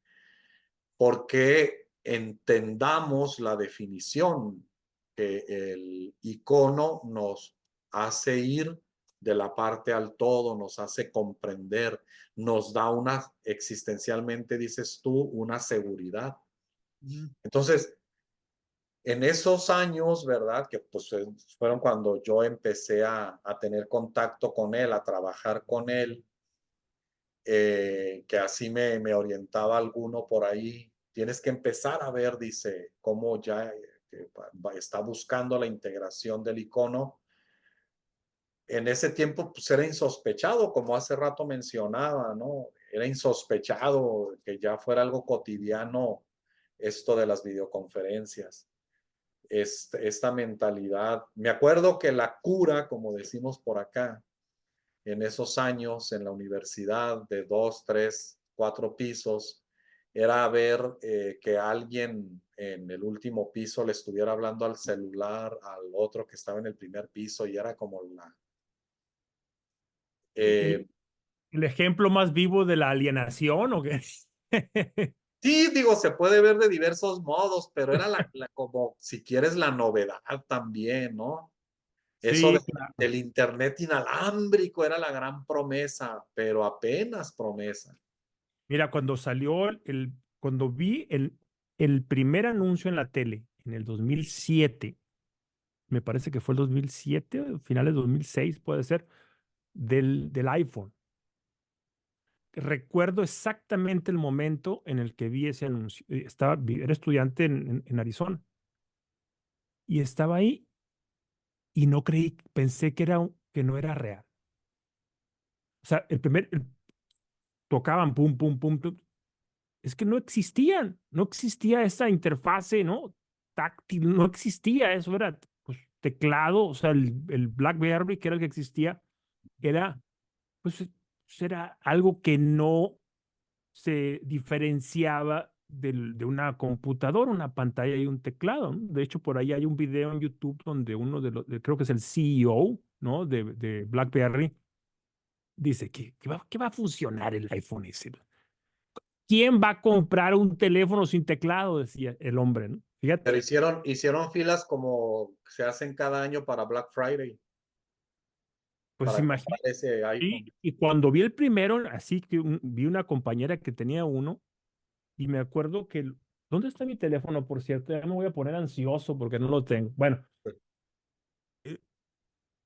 A: porque entendamos la definición. que el icono nos hace ir de la parte al todo, nos hace comprender, nos da una, existencialmente dices tú, una seguridad. Entonces, en esos años, ¿verdad? Que pues fueron cuando yo empecé a tener contacto con él, a trabajar con él, que así me orientaba alguno por ahí. Tienes que empezar a ver, dice, cómo ya está buscando la integración del icono. En ese tiempo pues era insospechado, como hace rato mencionaba, ¿no? Era insospechado que ya fuera algo cotidiano esto de las videoconferencias. Esta mentalidad. Me acuerdo que la cura, como decimos por acá, en esos años en la universidad de 2, 3, 4 pisos, era ver que alguien en el último piso le estuviera hablando al celular al otro que estaba en el primer piso y era como la...
B: El,
A: Eh,
B: el ejemplo más vivo de la alienación, ¿o qué?
A: sí, digo, se puede ver de diversos modos, pero era como, si quieres, la novedad también, ¿no? Eso
B: Sí, claro.
A: del internet inalámbrico era la gran promesa, pero apenas promesa.
B: Mira, cuando salió cuando vi el primer anuncio en la tele en el 2007, me parece que fue el 2007, finales de 2006 puede ser, del iPhone. Recuerdo exactamente el momento en el que vi ese anuncio. Era estudiante en Arizona y estaba ahí y no creí, pensé que no era real. O sea, tocaban pum, pum, pum, pum. Es que no existían, no existía esa interfase, ¿no? Táctil, no existía eso, era pues teclado, o sea, el BlackBerry, que era el que existía, era, pues, era algo que no se diferenciaba de una computadora, una pantalla y un teclado, ¿no? De hecho, por ahí hay un video en YouTube donde uno creo que es el CEO, ¿no? De BlackBerry, dice que va a funcionar el iPhone ese. ¿Quién va a comprar un teléfono sin teclado? Decía el hombre, ¿no?
A: Pero
B: Fíjate.
A: hicieron filas como se hacen cada año para Black Friday,
B: Pues
A: para comprar
B: imagínate.
A: ese iPhone.
B: Y cuando vi el primero, así que vi una compañera que tenía uno y me acuerdo que, ¿dónde está mi teléfono, por cierto? Ya me voy a poner ansioso porque no lo tengo. Bueno, eh,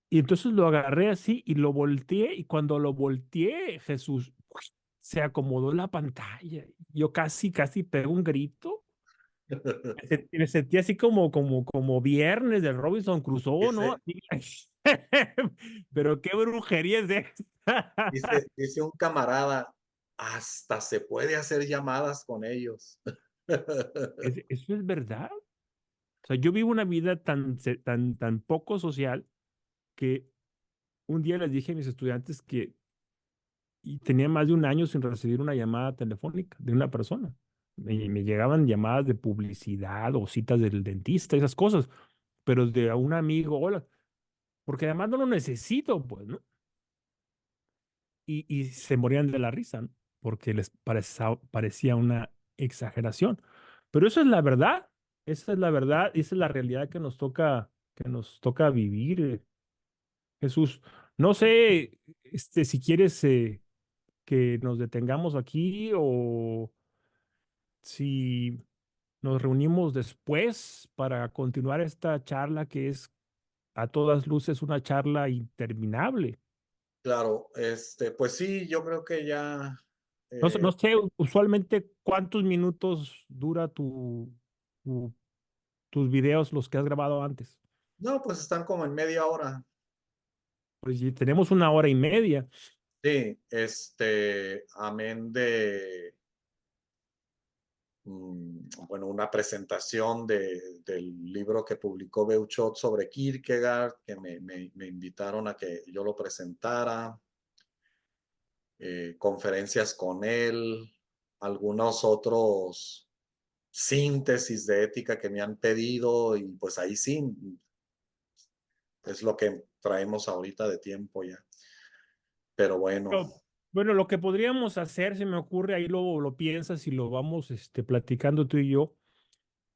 B: y entonces lo agarré así y lo volteé y cuando lo volteé, Jesús, se acomodó la pantalla. Yo casi pego un grito. Me sentí así como viernes del Robinson Crusoe, ¿no?
A: Dice,
B: Así. Pero qué brujería es esta.
A: dice un camarada, hasta se puede hacer llamadas con ellos.
B: Eso es verdad. O sea, yo vivo una vida tan poco social que un día les dije a mis estudiantes que tenía más de un año sin recibir una llamada telefónica de una persona. Me llegaban llamadas de publicidad o citas del dentista, esas cosas, pero de a un amigo, hola, porque además no lo necesito, pues, ¿no? Y se morían de la risa, ¿no? Porque les parecía una exageración. Pero eso es la verdad, esa es la verdad, esa es la realidad que nos toca vivir, Jesús. No sé, si quieres que nos detengamos aquí o si nos reunimos después para continuar esta charla que es a todas luces una charla interminable.
A: Claro, pues sí, yo creo que ya,
B: No
A: eh,
B: sé usualmente cuántos minutos dura tus videos, los que has grabado antes.
A: no, pues están como en media hora.
B: Pues sí, tenemos una hora y media.
A: Sí, amén de, bueno, una presentación del libro que publicó Beuchot sobre Kierkegaard, que me invitaron a que yo lo presentara, conferencias con él, algunos otros síntesis de ética que me han pedido y pues ahí sí, es lo que traemos ahorita de tiempo ya. Pero bueno,
B: Pero, bueno, lo que podríamos hacer, se me ocurre, ahí lo piensas y lo vamos platicando tú y yo.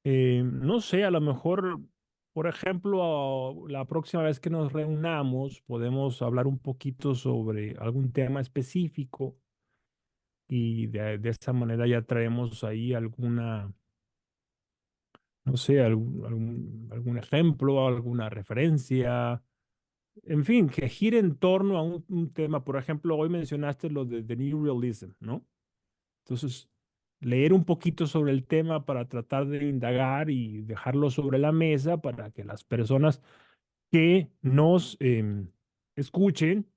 B: No sé, a lo mejor Por ejemplo, la próxima vez que nos reunamos, podemos hablar un poquito sobre algún tema específico y de esta manera ya traemos ahí alguna, no sé, algún ejemplo, alguna referencia, en fin, que gire en torno a un tema. Por ejemplo, hoy mencionaste lo de New Realism, ¿no? Entonces, leer un poquito sobre el tema para tratar de indagar y dejarlo sobre la mesa para que las personas que nos escuchen,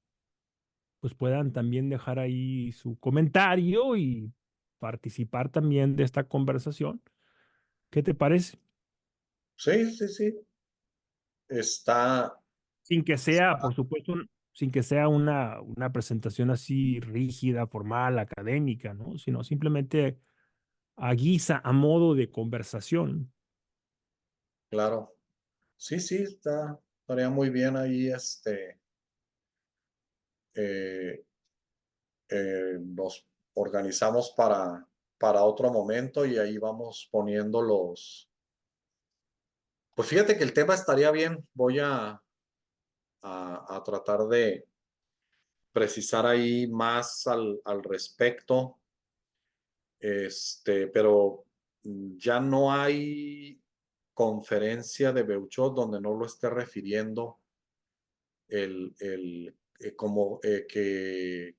B: pues puedan también dejar ahí su comentario y participar también de esta conversación. ¿Qué te parece?
A: Sí, sí, sí. Está,
B: Sin que sea,
A: está
B: por supuesto, sin que sea una presentación así rígida, formal, académica, ¿no? Sino simplemente a guisa, a modo de conversación.
A: claro. Sí, sí, estaría muy bien ahí, eh, nos organizamos para otro momento y ahí vamos poniendo pues fíjate que el tema estaría bien. Voy a tratar de precisar ahí más al respecto, pero ya no hay conferencia de Beuchot donde no lo esté refiriendo como que,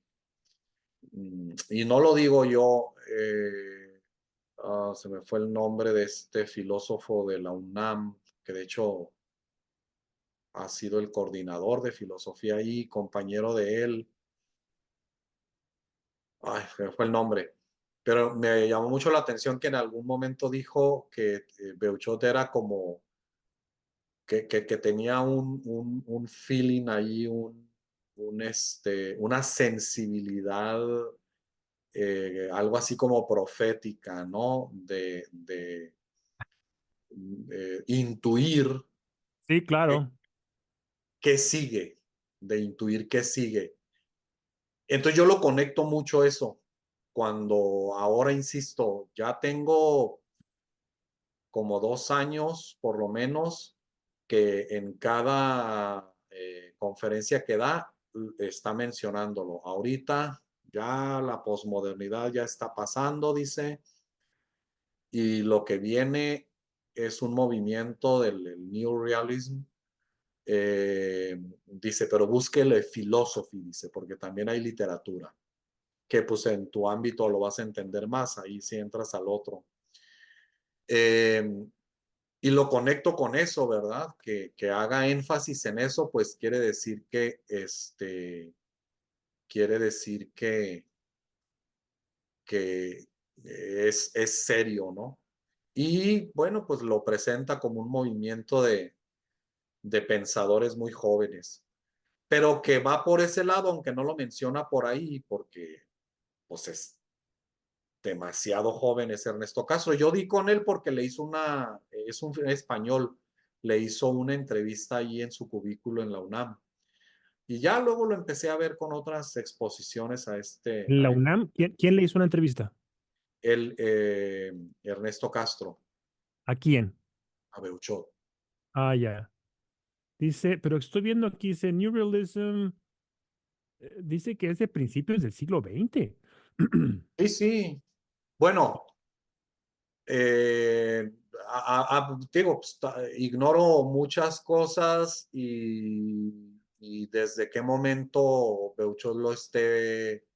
A: y no lo digo yo, se me fue el nombre de este filósofo de la UNAM, que de hecho ha sido el coordinador de filosofía ahí, compañero de él. Ay, se me fue el nombre. Pero me llamó mucho la atención que en algún momento dijo que Beuchot era como que tenía un feeling ahí, una sensibilidad, algo así como profética, ¿no? De intuir
B: Sí,
A: qué,
B: claro.
A: qué sigue, de intuir qué sigue. Entonces yo lo conecto mucho eso, cuando ahora, insisto, ya tengo como 2 años por lo menos que en cada conferencia que da está mencionándolo. Ahorita ya la posmodernidad ya está pasando, dice, y lo que viene es un movimiento del New Realism. Dice, pero búsquele philosophy, dice, porque también hay literatura, que pues en tu ámbito lo vas a entender más, ahí si entras al otro. Eh, y lo conecto con eso, ¿verdad? Que haga énfasis en eso, pues quiere decir que es serio, ¿no? Y bueno, pues lo presenta como un movimiento de pensadores muy jóvenes, pero que va por ese lado, aunque no lo menciona por ahí, porque pues es demasiado joven, es Ernesto Castro. Yo di con él porque le hizo es un español, le hizo una entrevista ahí en su cubículo en la UNAM. Y ya luego lo empecé a ver con otras exposiciones
B: En la UNAM, ¿quién le hizo una entrevista?
A: el Ernesto Castro,
B: ¿A quién?
A: a Beuchot.
B: Ah, ya. Dice, pero estoy viendo aquí, dice New Realism, dice que es de principios del siglo XX.
A: Sí, sí. Bueno, digo, pues, ignoro muchas cosas y desde qué momento Beuchot lo esté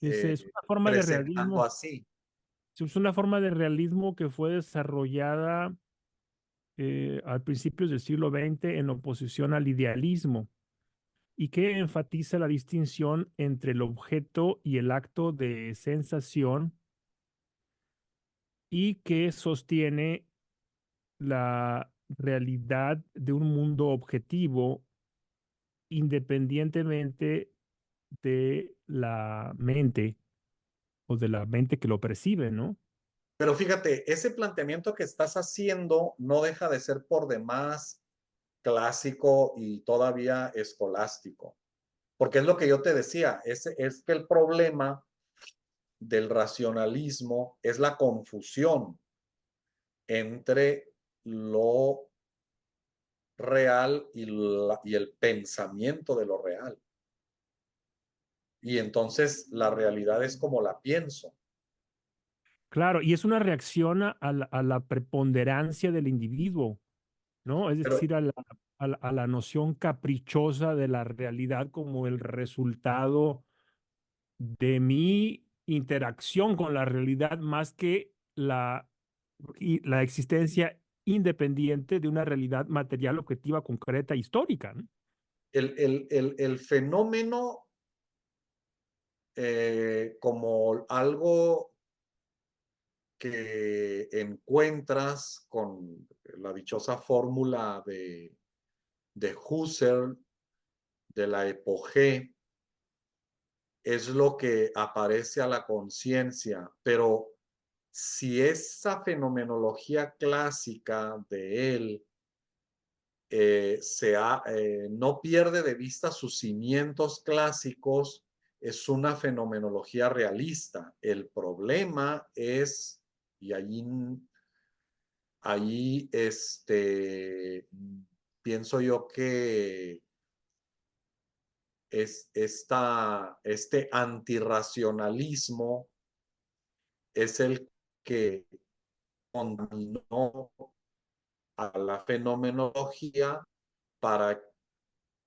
B: Dice, es una forma de
A: presentando
B: realismo,
A: así.
B: es una forma de realismo que fue desarrollada al principios del siglo XX en oposición al idealismo y que enfatiza la distinción entre el objeto y el acto de sensación y que sostiene la realidad de un mundo objetivo independientemente de la mente o de la mente que lo percibe, ¿no?
A: Pero fíjate, ese planteamiento que estás haciendo no deja de ser por demás clásico y todavía escolástico, porque es lo que yo te decía, es que el problema del racionalismo es la confusión entre lo real y el pensamiento de lo real. Y entonces la realidad es como la pienso.
B: Claro, y es una reacción a la preponderancia del individuo, ¿no? Es
A: Pero
B: decir, a la noción caprichosa de la realidad como el resultado de mi interacción con la realidad más que la existencia independiente de una realidad material, objetiva, concreta, histórica, ¿no?
A: el fenómeno como algo que encuentras con la dichosa fórmula de Husserl, de la epogé, es lo que aparece a la conciencia, pero si esa fenomenología clásica de él no pierde de vista sus cimientos clásicos, es una fenomenología realista. El problema es, y allí pienso yo que este antirracionalismo es el que contaminó a la fenomenología para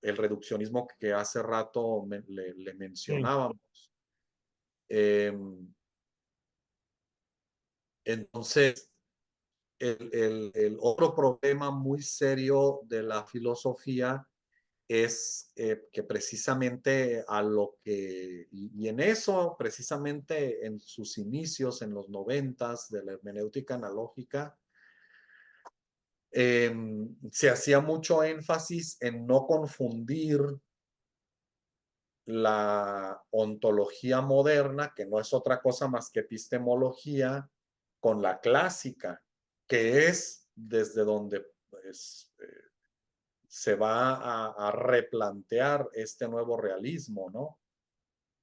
A: el reduccionismo que hace rato le
B: Sí,
A: mencionábamos. Eh, entonces, el otro problema muy serio de la filosofía es que precisamente y en eso, precisamente en sus inicios, en los 90s de la hermenéutica analógica, se hacía mucho énfasis en no confundir la ontología moderna, que no es otra cosa más que epistemología, con la clásica, que es desde donde pues, se va a replantear este nuevo realismo, ¿no?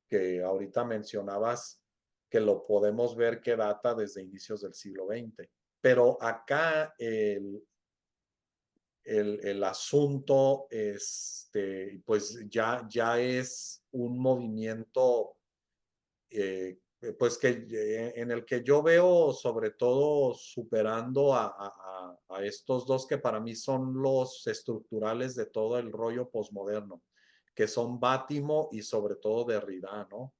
A: Que ahorita mencionabas que lo podemos ver que data desde inicios del siglo XX. Pero acá el asunto, pues ya es un movimiento, pues en el que yo veo sobre todo superando a estos dos que para mí son los estructurales de todo el rollo posmoderno, que son Bátimo y sobre todo Derrida, ¿no?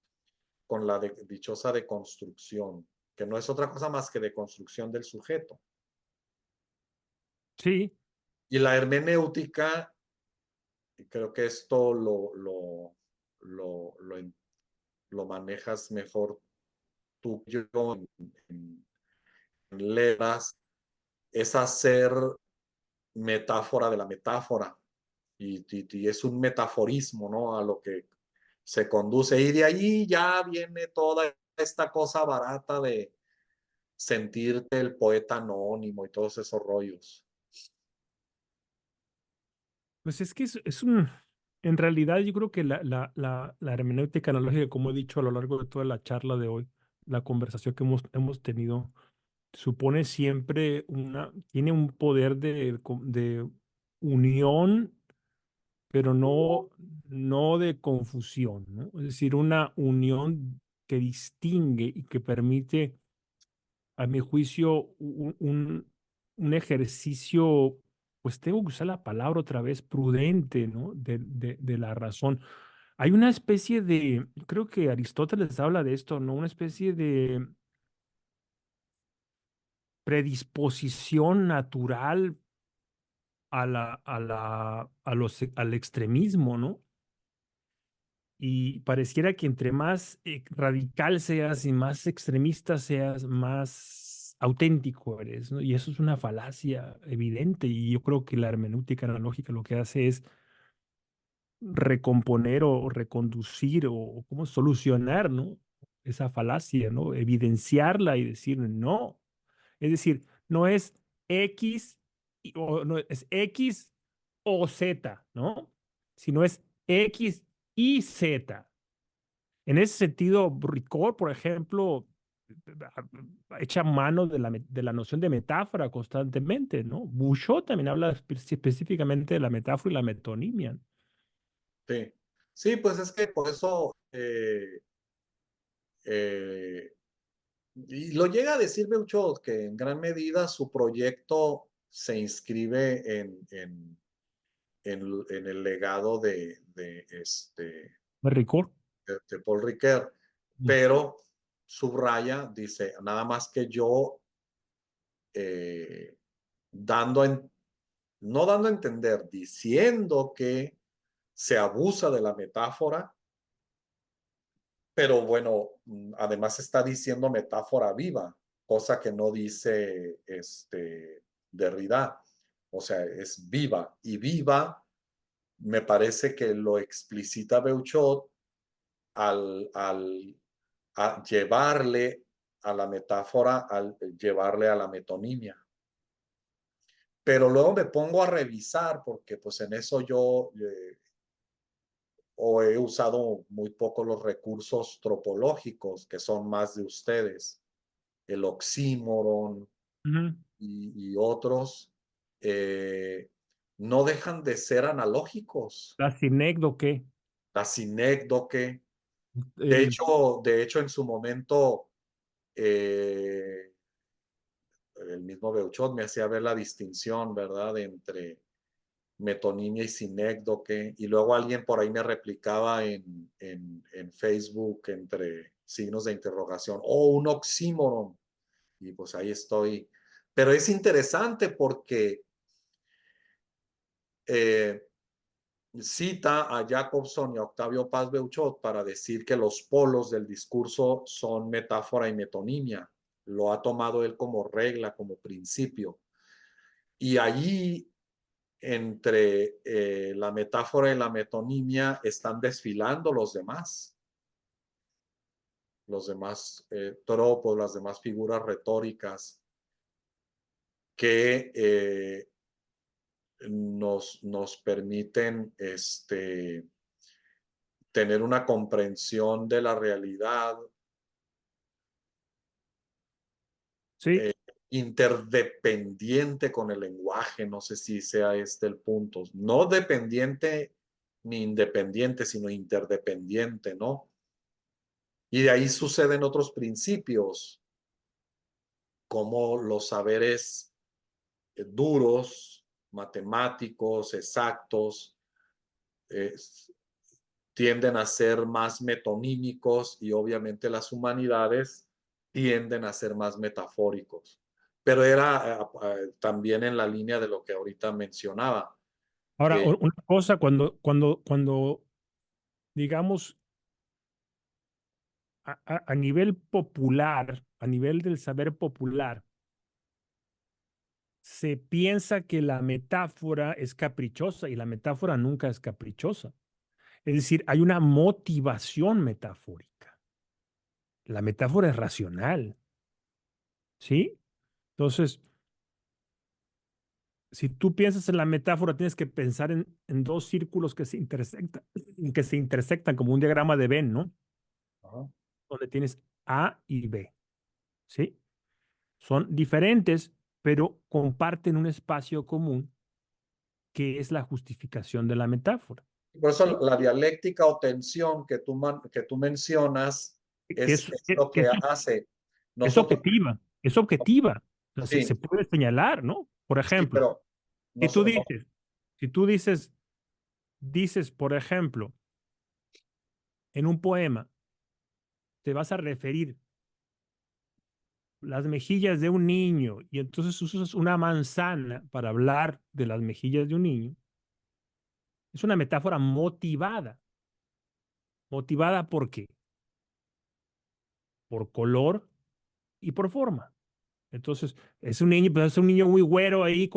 A: Con la dichosa deconstrucción, que no es otra cosa más que deconstrucción del sujeto.
B: sí,
A: Y la hermenéutica, creo que esto lo, lo, lo manejas mejor tú que yo en letras, es hacer metáfora de la metáfora. Y es un metaforismo, ¿no? A lo que se conduce. Y de ahí ya viene toda esta cosa barata de sentirte el poeta anónimo y todos esos rollos.
B: pues es que en realidad yo creo que la hermenéutica analógica, como he dicho a lo largo de toda la charla de hoy, la conversación que hemos tenido, supone siempre tiene un poder de unión, pero no de confusión, ¿no? Es decir, una unión que distingue y que permite, a mi juicio, un ejercicio, pues tengo que usar la palabra otra vez, prudente, ¿no? De la razón. Hay una especie creo que Aristóteles habla de esto, ¿no? Una especie de predisposición natural al extremismo, ¿no? Y pareciera que entre más radical seas y más extremista seas, más auténtico eres, ¿no? Y eso es una falacia evidente. Y yo creo que la hermenéutica analógica lo que hace es recomponer o reconducir o cómo solucionar, ¿no? Esa falacia, ¿no? Evidenciarla y decir no. Es decir, no es X o no es X o Z, ¿no? Sino es X y Z. En ese sentido, Ricord, por ejemplo, echa mano de la noción de metáfora constantemente, ¿no? Bouchot también habla específicamente de la metáfora y la metonimia.
A: Sí, sí, pues es que por eso, eh, y lo llega a decir Beuchot, que en gran medida su proyecto se inscribe en el legado
B: Ricord.
A: de Paul Ricoeur, pero subraya, dice, nada más que yo eh, dando en, no dando a entender, diciendo que se abusa de la metáfora, pero bueno, además está diciendo metáfora viva, cosa que no dice Derrida. O sea, es viva y viva me parece que lo explicita Beuchot al a llevarle a la metáfora, al llevarle a la metonimia. Pero luego me pongo a revisar porque pues en eso yo o he usado muy poco los recursos tropológicos que son más de ustedes, el oxímoron
B: Ujú.
A: y otros, eh, no dejan de ser analógicos.
B: La sinécdoque,
A: La sinécdoque,
B: el,
A: de hecho en su momento, eh, el mismo Beuchot me hacía ver la distinción, ¿verdad?, entre metonimia y sinécdoque, y luego alguien por ahí me replicaba en Facebook entre signos de interrogación, o un oxímoron, y pues ahí estoy. Pero es interesante porque eh, cita a Jacobson y a Octavio Paz Beuchot para decir que los polos del discurso son metáfora y metonimia. Lo ha tomado él como regla, como principio. Y allí, entre la metáfora y la metonimia, están desfilando los demás tropos, las demás figuras retóricas que nos permiten tener una comprensión de la realidad
B: sí,
A: eh, interdependiente con el lenguaje, no sé si sea este el punto, no dependiente ni independiente, sino interdependiente, ¿no? Y de ahí suceden otros principios, como los saberes duros, matemáticos, exactos, eh, tienden a ser más metonímicos y obviamente las humanidades tienden a ser más metafóricos. Pero era también en la línea de lo que ahorita mencionaba,
B: ahora,
A: que
B: una cosa, cuando digamos, a nivel popular, a nivel del saber popular, se piensa que la metáfora es caprichosa y la metáfora nunca es caprichosa. Es decir, hay una motivación metafórica. La metáfora es racional, ¿sí? Entonces, si tú piensas en la metáfora, tienes que pensar en dos círculos que se intersectan como un diagrama de Venn, ¿no?
A: ajá,
B: Donde tienes A y B, ¿sí? Son diferentes, pero comparten un espacio común que es la justificación de la metáfora,
A: por eso
B: ¿sí?
A: la dialéctica o tensión que tú mencionas
B: Que es,
A: es lo que hace.
B: es
A: Nosotros,
B: objetiva, es objetiva. O sea, se
A: sí,
B: puede señalar, ¿no? Por
A: sí,
B: ejemplo,
A: pero
B: si tú
A: no,
B: dices, si tú dices, por ejemplo, en un poema, te vas a referir las mejillas de un niño y entonces usas una manzana para hablar de las mejillas de un niño, es una metáfora motivada. ¿Motivada por qué? Por color y por forma. Entonces, es un niño, pues es un niño muy güero ahí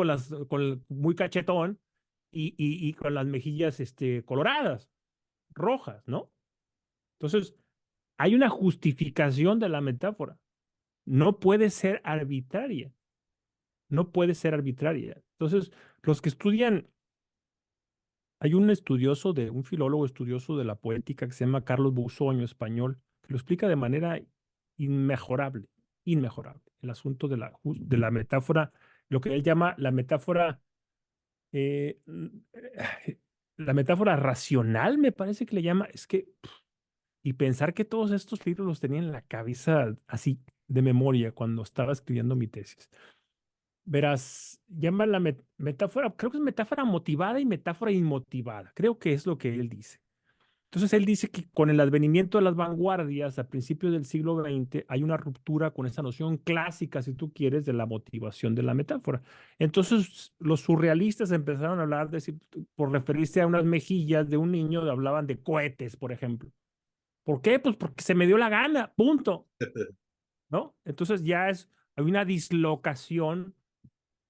B: muy cachetón y con las mejillas coloradas, rojas, ¿no? Entonces, hay una justificación de la metáfora. No puede ser arbitraria. No puede ser arbitraria. Entonces, los que estudian, hay un filólogo estudioso de la poética que se llama Carlos Busoño, español, que lo explica de manera inmejorable, inmejorable. El asunto de la metáfora, lo que él llama eh, la metáfora racional, me parece que le llama, es que, y pensar que todos estos libros los tenía en la cabeza así de memoria cuando estaba escribiendo mi tesis. Verás, llama la metáfora, creo que es metáfora motivada y metáfora inmotivada, creo que es lo que él dice. Entonces él dice que con el advenimiento de las vanguardias a principios del siglo XX hay una ruptura con esa noción clásica, si tú quieres, de la motivación de la metáfora. Entonces los surrealistas empezaron a hablar, por referirse a unas mejillas de un niño, hablaban de cohetes, por ejemplo. ¿Por qué? Pues porque se me dio la gana, punto, ¿no? Entonces hay una dislocación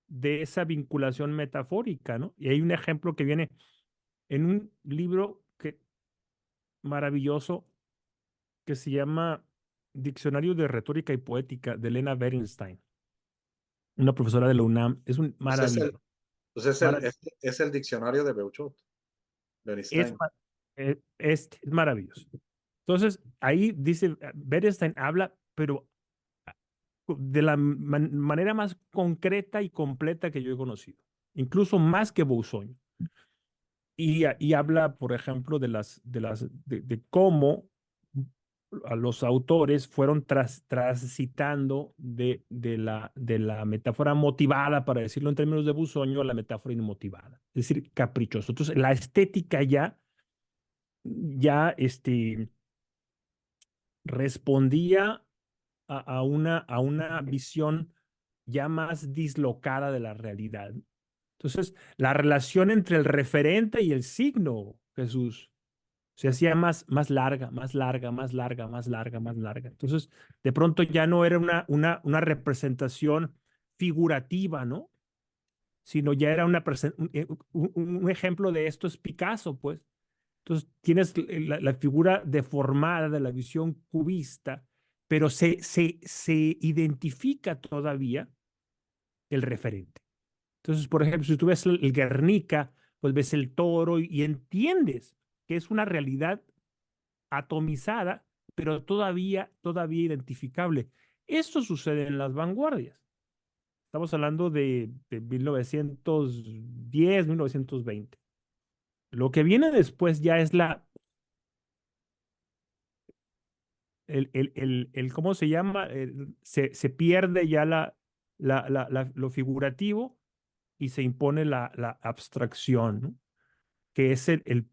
B: de esa vinculación metafórica, ¿no? Y hay un ejemplo que viene en un libro maravilloso que se llama Diccionario de Retórica y Poética de Elena Berenstein, una profesora de la UNAM. Es un
A: Pues es el,
B: maravilloso.
A: pues es el,
B: Marav
A: es el diccionario de Beuchot, de
B: es,
A: Einstein.
B: es maravilloso. Entonces, ahí dice, Berenstein habla, pero de la manera más concreta y completa que yo he conocido, incluso más que Boussogne. Y habla, por ejemplo, de cómo a los autores fueron transitando de la metáfora motivada, para decirlo en términos de Busoño, a la metáfora inmotivada, es decir, caprichoso. Entonces, la estética ya respondía a una visión ya más dislocada de la realidad. Entonces, la relación entre el referente y el signo, Jesús, se hacía más larga, más larga, más larga, más larga, más larga. Entonces, de pronto ya no era una representación figurativa, ¿no? Sino ya era un ejemplo de esto es Picasso, pues. Entonces, tienes la figura deformada de la visión cubista, pero se identifica todavía el referente. Entonces, por ejemplo, si tú ves el Guernica, pues ves el toro y entiendes que es una realidad atomizada, pero todavía identificable. Esto sucede en las vanguardias. Estamos hablando de 1910, 1920. Lo que viene después ya es ¿cómo se llama? Se pierde ya lo figurativo y se impone la abstracción, ¿no? Que es el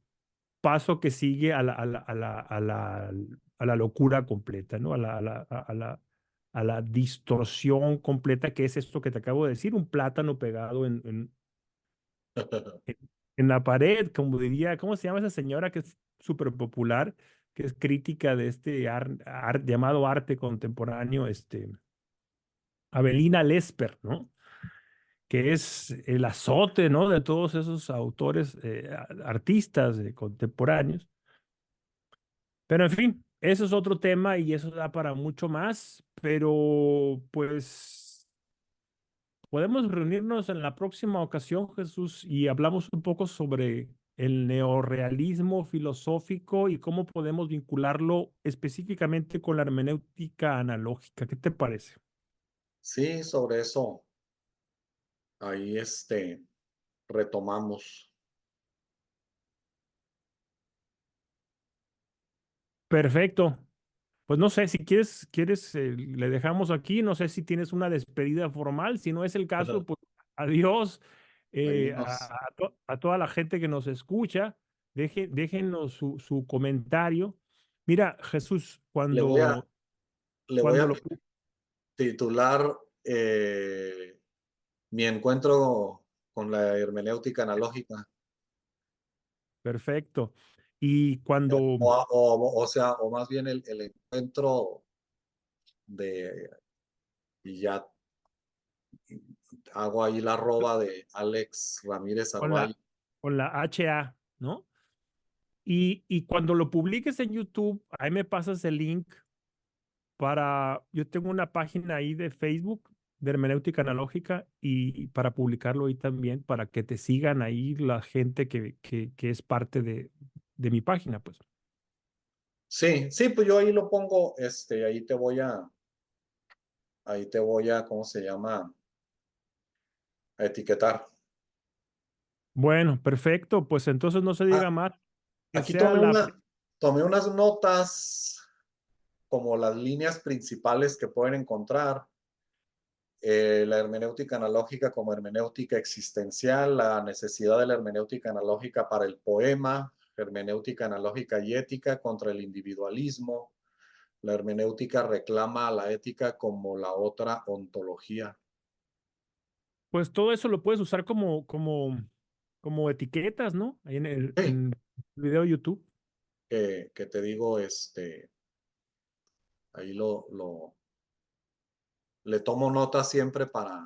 B: paso que sigue a la locura completa, ¿no? A la distorsión completa, que es esto que te acabo de decir, un plátano pegado en la pared, como diría, ¿cómo se llama esa señora que es súper popular, que es crítica de este llamado arte contemporáneo, Avelina Lesper, ¿no? Que es el azote, ¿no? De todos esos autores, artistas contemporáneos. Pero en fin, eso es otro tema y eso da para mucho más, pero pues podemos reunirnos en la próxima ocasión, Jesús, y hablamos un poco sobre el neorrealismo filosófico y cómo podemos vincularlo específicamente con la hermenéutica analógica. ¿Qué te parece?
A: Sí, sobre eso, ahí retomamos.
B: Perfecto. Pues no sé, si quieres, le dejamos aquí. No sé si tienes una despedida formal. Si no es el caso, pues adiós
A: Ahí nos,
B: a toda la gente que nos escucha. Déjenos su comentario. Mira, Jesús,
A: le voy a, le voy
B: cuando
A: a
B: lo...
A: titular mi encuentro con la hermenéutica analógica.
B: Perfecto. Y cuando,
A: O sea, o más bien el encuentro de, y ya hago ahí la arroba de Alex Ramírez
B: con
A: Arballo.
B: con la HA, ¿no? Y cuando lo publiques en YouTube, ahí me pasas el link yo tengo una página ahí de Facebook de hermenéutica analógica y para publicarlo ahí también, para que te sigan ahí la gente que es parte de mi página, pues.
A: Sí, sí, pues yo ahí lo pongo, ahí te voy a, ¿cómo se llama? A etiquetar.
B: Bueno, perfecto, pues entonces no se
A: Ah,
B: diga más, que
A: aquí
B: sea la...
A: tomé unas notas como las líneas principales que pueden encontrar. La hermenéutica analógica como hermenéutica existencial, la necesidad de la hermenéutica analógica para el poema, hermenéutica analógica y ética contra el individualismo. La hermenéutica reclama a la ética como la otra ontología.
B: Pues todo eso lo puedes usar como etiquetas, ¿no? Ahí en el
A: Sí,
B: en video YouTube,
A: que te digo, ahí le tomo nota siempre para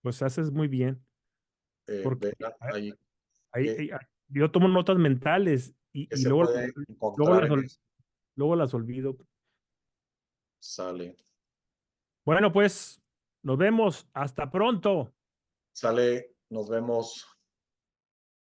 B: pues haces muy bien, porque
A: ver ahí que,
B: yo tomo notas mentales
A: que
B: y
A: se
B: luego,
A: puede
B: luego
A: encontrar
B: las,
A: en eso.
B: luego las olvido.
A: Sale,
B: Bueno, pues nos vemos. Hasta pronto.
A: sale, nos vemos.